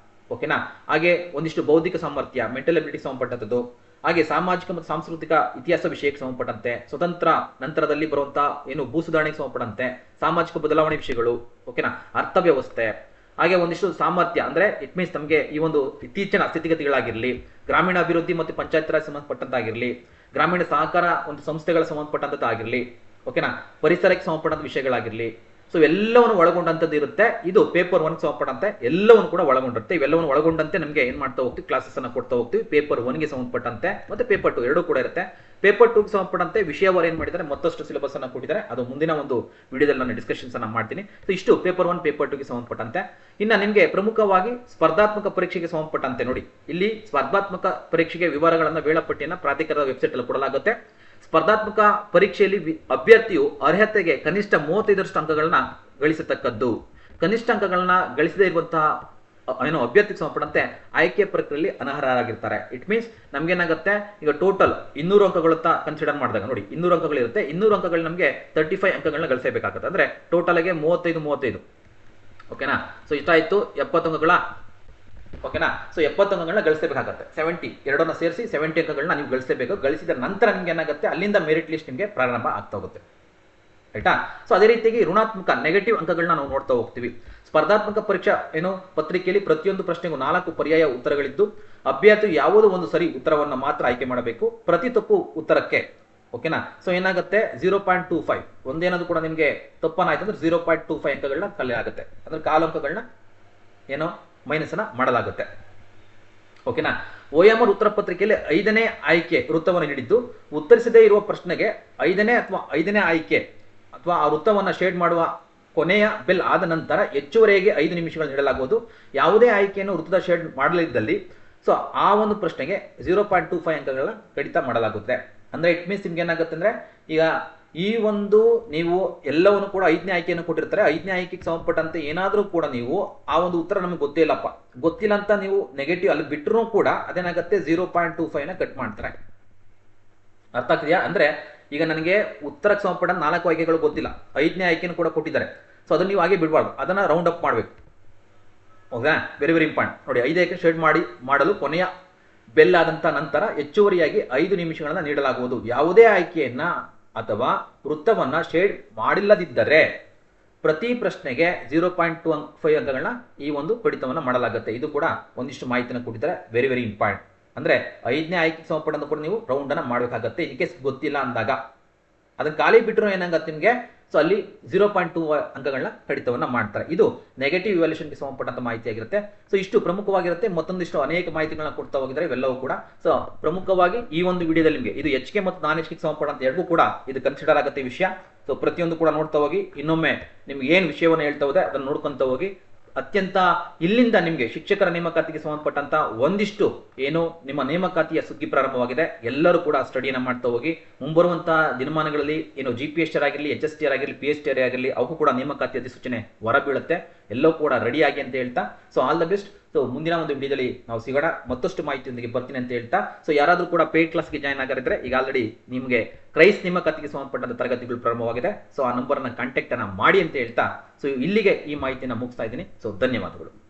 S1: ಓಕೆನಾ, ಹಾಗೆ ಒಂದಿಷ್ಟು ಬೌದ್ಧಿಕ ಸಾಮರ್ಥ್ಯ, ಮೆಂಟಲ್ ಅಬಿಲಿಟಿ ಸಂಬಂಧಪಟ್ಟಂಥದ್ದು, ಹಾಗೆ ಸಾಮಾಜಿಕ ಮತ್ತು ಸಾಂಸ್ಕೃತಿಕ ಇತಿಹಾಸ ವಿಷಯಕ್ಕೆ ಸಂಬಂಧಪಟ್ಟಂತೆ, ಸ್ವತಂತ್ರ ನಂತರದಲ್ಲಿ ಬರುವಂತಹ ಏನು ಭೂ ಸುಧಾರಣೆಗೆ ಸಂಬಂಧಪಟ್ಟಂತೆ, ಸಾಮಾಜಿಕ ಬದಲಾವಣೆ ವಿಷಯಗಳು. ಓಕೆನಾ, ಅರ್ಥವ್ಯವಸ್ಥೆ, ಹಾಗೆ ಒಂದಿಷ್ಟು ಸಾಮರ್ಥ್ಯ ಅಂದ್ರೆ ಇಟ್ ಮೀನ್ಸ್ ನಮಗೆ ಈ ಒಂದು ಇತ್ತೀಚಿನ ಸ್ಥಿತಿಗತಿಗಳಾಗಿರಲಿ, ಗ್ರಾಮೀಣ ಅಭಿವೃದ್ಧಿ ಮತ್ತು ಪಂಚಾಯತ್ ರಾಜ್ ಸಂಬಂಧಪಟ್ಟಂತಾಗಿರಲಿ, ಗ್ರಾಮೀಣ ಸಹಕಾರ ಒಂದು ಸಂಸ್ಥೆಗಳ ಸಂಬಂಧಪಟ್ಟಂತಾಗಿರಲಿ, ಓಕೆನಾ, ಪರಿಸರಕ್ಕೆ ಸಂಬಂಧಪಟ್ಟಂತ ವಿಷಯಗಳಾಗಿರಲಿ. ಸೊ ಎಲ್ಲವನ್ನು ಒಳಗೊಂಡಂತದ್ದು ಇರುತ್ತೆ. ಇದು ಪೇಪರ್ 1 ಸಂಬಂಧಪಟ್ಟಂತೆ ಎಲ್ಲವನ್ನು ಕೂಡ ಒಳಗೊಂಡಿರುತ್ತೆ. ಇವೆಲ್ಲವನ್ನು ಒಳಗೊಂಡಂತೆ ನಮಗೆ ಏನ್ ಮಾಡ್ತಾ ಹೋಗ್ತೀವಿ, ಕ್ಲಾಸಸ್ ಅನ್ನ ಕೊಡ್ತಾ ಹೋಗ್ತೀವಿ. ಪೇಪರ್ 1ಗೆ ಸಂಬಂಧಪಟ್ಟಂತೆ ಮತ್ತೆ ಪೇಪರ್ 2 ಎರಡೂ ಕೂಡ ಇರುತ್ತೆ. ಪೇಪರ್ 2ಗೆ ಸಂಬಂಧಪಟ್ಟಂತೆ ವಿಷಯವಾರು ಏನ್ ಮಾಡಿದ್ದಾರೆ, ಮತ್ತಷ್ಟು ಸಿಲೆಬಸ್ ಅನ್ನ ಕೊಟ್ಟಿದ್ದಾರೆ. ಅದು ಮುಂದಿನ ಒಂದು ವಿಡಿಯೋದಲ್ಲಿ ನಾನು ಡಿಸ್ಕಷನ್ಸ್ ಅನ್ನ ಮಾಡ್ತೀನಿ. ಸೊ ಇಷ್ಟು ಪೇಪರ್ 1 ಪೇಪರ್ 2ಗೆ ಸಂಬಂಧಪಟ್ಟಂತೆ. ಇನ್ನ ನಿಮಗೆ ಪ್ರಮುಖವಾಗಿ ಸ್ಪರ್ಧಾತ್ಮಕ ಪರೀಕ್ಷೆಗೆ ಸಂಬಂಧಪಟ್ಟಂತೆ ನೋಡಿ, ಇಲ್ಲಿ ಸ್ಪರ್ಧಾತ್ಮಕ ಪರೀಕ್ಷೆಗೆ ವಿವರಗಳನ್ನ ವೇಳಾಪಟ್ಟಿಯನ್ನ ಪ್ರಾಧಿಕಾರದ ವೆಬ್ಸೈಟ್ ಅಲ್ಲಿ ಕೊಡಲಾಗುತ್ತೆ. ಸ್ಪರ್ಧಾತ್ಮಕ ಪರೀಕ್ಷೆಯಲ್ಲಿ ಅಭ್ಯರ್ಥಿಯು ಅರ್ಹತೆಗೆ ಕನಿಷ್ಠ 35ರಷ್ಟು ಅಂಕಗಳನ್ನ ಗಳಿಸತಕ್ಕದ್ದು. ಕನಿಷ್ಠ ಅಂಕಗಳನ್ನ ಗಳಿಸದೇ ಇರುವಂತಹ ಏನೋ ಅಭ್ಯರ್ಥಿಗೆ ಸಂಬಂಧಪಟ್ಟಂತೆ ಆಯ್ಕೆ ಪ್ರಕ್ರಿಯೆಯಲ್ಲಿ ಅನರ್ಹರಾಗಿರ್ತಾರೆ. ಇಟ್ ಮೀನ್ಸ್ ನಮ್ಗೇನಾಗುತ್ತೆ, ಈಗ ಟೋಟಲ್ 200 ಅಂಕಗಳು ಕನ್ಸಿಡರ್ ಮಾಡಿದಾಗ ನೋಡಿ 200 ಅಂಕಗಳಿರುತ್ತೆ. 200 ಅಂಕಗಳು ನಮಗೆ 35 ಅಂಕಗಳನ್ನ ಗಳಿಸಬೇಕಾಗುತ್ತೆ. ಅಂದ್ರೆ ಟೋಟಲ್ ಆಗಿ 35. ಓಕೆನಾ, ಸೊ ಇಷ್ಟಾಯ್ತು 70 ಅಂಕಗಳ. ಓಕೆನಾ, ಸೊ 70 ಅಂಕಗಳನ್ನ ಗಳಿಸಬೇಕಾಗುತ್ತೆ. 70 ಎರಡನ್ನ ಸೇರಿಸಿ 70 ಅಂಕಗಳನ್ನ ನೀವು ಗಳಿಸಬೇಕು. ಗಳಿಸಿದ ನಂತರ ನಿಮ್ಗೆ ಏನಾಗುತ್ತೆ, ಅಲ್ಲಿಂದ ಮೆರಿಟ್ ಲಿಸ್ಟ್ ನಿಮಗೆ ಪ್ರಾರಂಭ ಆಗ್ತಾ ಹೋಗುತ್ತೆ. ಆಯ್ತಾ, ಸೊ ಅದೇ ರೀತಿಯಾಗಿ ಋಣಾತ್ಮಕ ನೆಗೆಟಿವ್ ಅಂಕಗಳನ್ನ ನಾವು ನೋಡ್ತಾ ಹೋಗ್ತೀವಿ. ಸ್ಪರ್ಧಾತ್ಮಕ ಪರೀಕ್ಷಾ ಏನು ಪತ್ರಿಕೆಯಲ್ಲಿ ಪ್ರತಿಯೊಂದು ಪ್ರಶ್ನೆಗೂ 4 ಪರ್ಯಾಯ ಉತ್ತರಗಳಿದ್ದು ಅಭ್ಯರ್ಥಿ ಯಾವುದೋ ಒಂದು ಸರಿ ಉತ್ತರವನ್ನು ಮಾತ್ರ ಆಯ್ಕೆ ಮಾಡಬೇಕು. ಪ್ರತಿ ತಪ್ಪು ಉತ್ತರಕ್ಕೆ ಓಕೆನಾ, ಸೊ ಏನಾಗುತ್ತೆ 0.25 ಒಂದೇನಾದ್ರು ಕೂಡ ನಿಮಗೆ ತಪ್ಪನಾಯ್ತು ಅಂದ್ರೆ 0.25 ಅಂಕಗಳನ್ನ ಕಲೆ ಆಗುತ್ತೆ. ಅಂದ್ರೆ ಕಾಲು ಅಂಕಗಳನ್ನ ಏನೋ ಮೈನಸ್ ಅನ್ನ ಮಾಡಲಾಗುತ್ತೆ. ಓಕೆನಾ, OMR ಉತ್ತರ ಪತ್ರಿಕೆಯಲ್ಲಿ 5ನೇ ಆಯ್ಕೆ ವೃತ್ತವನ್ನು ನೀಡಿದ್ದು ಉತ್ತರಿಸದೇ ಇರುವ ಪ್ರಶ್ನೆಗೆ 5ನೇ ಆಯ್ಕೆ ಅಥವಾ ಆ ವೃತ್ತವನ್ನು ಶೇಡ್ ಮಾಡುವ ಕೊನೆಯ ಬೆಲ್ ಆದ ನಂತರ ಹೆಚ್ಚುವರೆಗೆ 5 ನಿಮಿಷಗಳು ನೀಡಲಾಗುವುದು. ಯಾವುದೇ ಆಯ್ಕೆಯನ್ನು ವೃತ್ತದ ಶೇಡ್ ಮಾಡಲಿದ್ದಲ್ಲಿ ಸೊ ಆ ಒಂದು ಪ್ರಶ್ನೆಗೆ 0.25 ಅಂಕಗಳನ್ನ ಕಡಿತ ಮಾಡಲಾಗುತ್ತೆ. ಅಂದ್ರೆ ಇಟ್ ಮೀನ್ಸ್ ನಿಮ್ಗೆ ಏನಾಗುತ್ತೆ ಅಂದ್ರೆ ಈಗ ಈ ಒಂದು ನೀವು ಎಲ್ಲವನ್ನು ಕೂಡ 5ನೇ ಆಯ್ಕೆಯನ್ನು ಕೊಟ್ಟಿರ್ತಾರೆ. 5ನೇ ಆಯ್ಕೆಗೆ ಸಂಬಂಧಪಟ್ಟಂತೆ ಏನಾದರೂ ಕೂಡ ನೀವು ಆ ಒಂದು ಉತ್ತರ ನಮಗೆ ಗೊತ್ತಿಲ್ಲ ಅಂತ ನೀವು ನೆಗೆಟಿವ್ ಅಲ್ಲಿ ಬಿಟ್ಟರು ಕೂಡ ಅದೇನಾಗುತ್ತೆ 0.25ನ ಕಟ್ ಮಾಡ್ತಾರೆ. ಅರ್ಥ ಆಗ್ತಿದೆಯಾ? ಅಂದ್ರೆ ಈಗ ನನಗೆ ಉತ್ತರಕ್ಕೆ ಸಂಬಂಧಪಟ್ಟ 4 ಆಯ್ಕೆಗಳು ಗೊತ್ತಿಲ್ಲ, 5ನೇ ಆಯ್ಕೆಯನ್ನು ಕೂಡ ಕೊಟ್ಟಿದ್ದಾರೆ. ಸೊ ಅದನ್ನ ನೀವು ಹಾಗೆ ಬಿಡಬಾರ್ದು, ಅದನ್ನ ರೌಂಡ್ ಅಪ್ ಮಾಡಬೇಕು. ಓಕೆ, ವೆರಿ ಇಂಪಾರ್ಟೆಂಟ್ ನೋಡಿ. 5 ಆಯ್ಕೆ ಶೇಡ್ ಮಾಡಲು ಕೊನೆಯ ಬೆಲ್ ಆದಂತ ನಂತರ ಹೆಚ್ಚುವರಿಯಾಗಿ 5 ನಿಮಿಷಗಳನ್ನ ನೀಡಲಾಗುವುದು. ಯಾವುದೇ ಆಯ್ಕೆಯನ್ನ ಅಥವಾ ವೃತ್ತವನ್ನ ಶೇಡ್ ಮಾಡಿಲ್ಲದಿದ್ದರೆ ಪ್ರತಿ ಪ್ರಶ್ನೆಗೆ 0.25 ಅಂಕಗಳನ್ನ ಈ ಒಂದು ಕಡಿತವನ್ನ ಮಾಡಲಾಗುತ್ತೆ. ಇದು ಕೂಡ ಒಂದಿಷ್ಟು ಮಾಹಿತಿನ ಕೊಟ್ಟಿದ್ದಾರೆ, ವೆರಿ ಇಂಪಾರ್ಟೆಂಟ್. ಅಂದ್ರೆ 5ನೇ ಆಯ್ಕೆಗೆ ಸಂಬಂಧಪಟ್ಟಂತ ಕೂಡ ನೀವು ರೌಂಡ್ ಅನ್ನ ಮಾಡಬೇಕಾಗತ್ತೆ. ಇನ್ ಕೇಸ್ ಗೊತ್ತಿಲ್ಲ ಅಂದಾಗ ಅದನ್ನ ಖಾಲಿ ಬಿಟ್ಟರು ಏನಾಗತ್ತೆ ನಿಮಗೆ ಸೊ ಅಲ್ಲಿ 0.2 ಅಂಕಗಳನ್ನ ಕಡಿತವನ್ನ ಮಾಡ್ತಾರೆ. ಇದು ನೆಗೆಟಿವ್ ಇವ್ಯಾಲ್ಯೂಷನ್ಗೆ ಸಂಬಂಧಪಟ್ಟಂತ ಮಾಹಿತಿ ಆಗಿರುತ್ತೆ. ಸೊ ಇಷ್ಟು ಪ್ರಮುಖವಾಗಿರುತ್ತೆ. ಮತ್ತೊಂದಿಷ್ಟು ಅನೇಕ ಮಾಹಿತಿಗಳನ್ನ ಕೊಡ್ತಾ ಹೋಗಿದ್ದಾರೆ ಇವೆಲ್ಲವೂ ಕೂಡ. ಸೊ ಪ್ರಮುಖವಾಗಿ ಈ ಒಂದು ವಿಡಿಯೋದಲ್ಲಿ ನಿಮಗೆ ಇದು HK ಮತ್ತು ನಾನ್ HK ಸಂಬಂಧಪಟ್ಟಂತ ಎರಡೂ ಕೂಡ ಇದು ಕನ್ಸಿಡರ್ ಆಗುತ್ತೆ ವಿಷಯ. ಸೊ ಪ್ರತಿಯೊಂದು ಕೂಡ ನೋಡ್ತಾ ಹೋಗಿ. ಇನ್ನೊಮ್ಮೆ ನಿಮ್ಗೆ ಏನು ವಿಷಯವನ್ನು ಹೇಳ್ತಾ ಹೋದೆ ಅದನ್ನು ನೋಡ್ಕೊಂತ ಹೋಗಿ. ಅತ್ಯಂತ ಇಲ್ಲಿಂದ ನಿಮಗೆ ಶಿಕ್ಷಕರ ನೇಮಕಾತಿಗೆ ಸಂಬಂಧಪಟ್ಟಂತ ಒಂದಿಷ್ಟು ಏನು ನಿಮ್ಮ ನೇಮಕಾತಿಯ ಸುಗ್ಗಿ ಪ್ರಾರಂಭವಾಗಿದೆ. ಎಲ್ಲರೂ ಕೂಡ ಸ್ಟಡಿಯನ್ನು ಮಾಡ್ತಾ ಹೋಗಿ. ಮುಂಬರುವಂತಹ ದಿನಮಾನಗಳಲ್ಲಿ ಏನು GPST ಆಗಿರಲಿ, HST ಆಗಿರಲಿ, PST ಆಗಿರಲಿ ಅವಕ್ಕೂ ಕೂಡ ನೇಮಕಾತಿ ಅಧಿಸೂಚನೆ ಹೊರಬೀಳುತ್ತೆ. ಎಲ್ಲವೂ ಕೂಡ ರೆಡಿ ಆಗಿ ಅಂತ ಹೇಳ್ತಾ so all the best. So ಮುಂದಿನ ಒಂದು ವಿಡಿಯೋದಲ್ಲಿ ನಾವು ಸಿಗೋಣ. ಮತ್ತಷ್ಟು ಮಾಹಿತಿಯೊಂದಿಗೆ ಬರ್ತೀನಿ ಅಂತ ಹೇಳ್ತಾ ಸೊ ಯಾರಾದರೂ ಕೂಡ ಪೇಯ್ಡ್ ಕ್ಲಾಸ್ಗೆ ಜಾಯ್ನ್ ಆಗಿದ್ರೆ ಈಗ ಆಲ್ರೆಡಿ ನಿಮಗೆ ಕ್ರೈಸ್ ನೇಮಕಾತಿಗೆ ಸಂಬಂಧಪಟ್ಟಂತ ತರಗತಿಗಳು ಪ್ರಾರಂಭವಾಗಿದೆ. ಸೊ ಆ ನಂಬರ್ನ ಕಾಂಟ್ಯಾಕ್ಟ್ ಅನ್ನ ಮಾಡಿ ಅಂತ ಹೇಳ್ತಾ ಸೊ ಇಲ್ಲಿಗೆ ಈ ಮಾಹಿತಿಯನ್ನು ಮುಗಿಸ್ತಾ ಇದ್ದೀನಿ. ಸೊ ಧನ್ಯವಾದಗಳು.